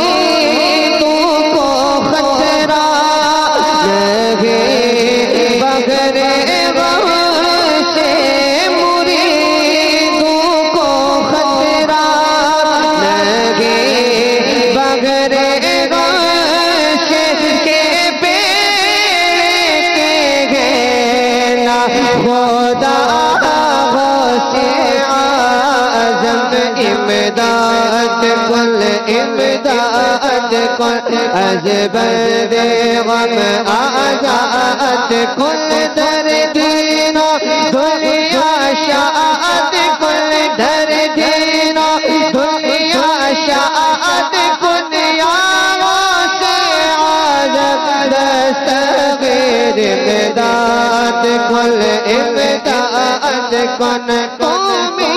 امداد کن از بر غم آزاد کن در دین و دنیا شاد کن در دین و دنیا شاد کن یا واسع اعظم دستگیر امداد کن امداد کن قومی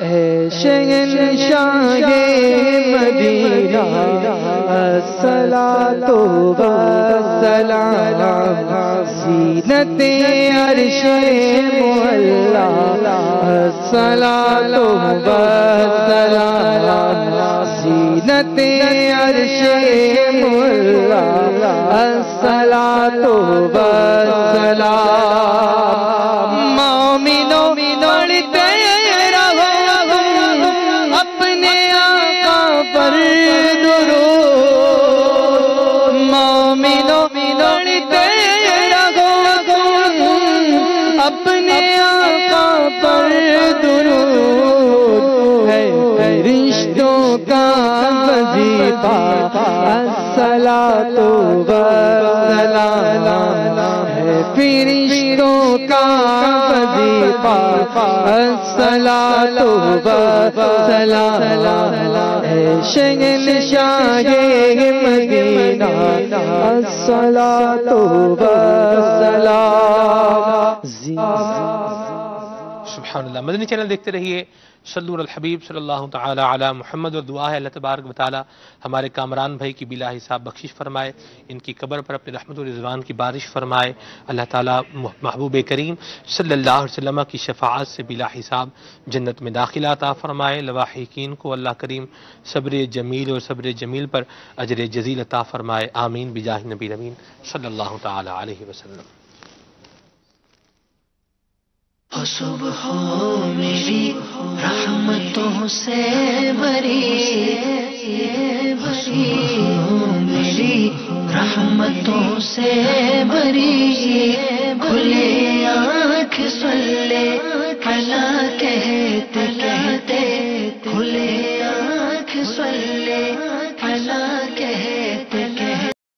شہنشاہ مدینہ الصلاۃ والسلام زینت عرش معلا الصلاۃ والسلام زینت عرش معلا الصلاۃ والسلام مومنوں پڑھتے رہو اپنے آقا پر درود مومنوں پڑھتے رہو اپنے آقا پر درود ہے فرشتوں کا وظیفہ الصلاۃ والسلام ہے فرشتوں کا وظیفہ الصلاۃ والسلام ہے شہنشاہ مدینہ الصلاۃ والسلام.
سبحان اللہ. مدنی چینل دیکھتے رہیے. صلو علی الحبیب صلی اللہ تعالی علی محمد. اور دعا ہے اللہ تبارک و تعالی ہمارے کامران بھائی کی بلا حساب بخشش فرمائے, ان کی قبر پر اپنی رحمت و رضوان کی بارش فرمائے. اللہ تعالی محبوب کریم صلی اللہ علیہ وسلم کی شفاعت سے بلا حساب جنت میں داخلہ عطا فرمائے. لواحقین کو اللہ کریم صبر جمیل اور صبر جمیل پر اجر جزیل عطا فرمائے. آمین بجاہ نبی امین صلی اللہ تعالی علیہ وسلم.
صبح میری رحمتوں سے بری میری رحمتوں سے بری کھلے آنکھ صلی اللہ کہتے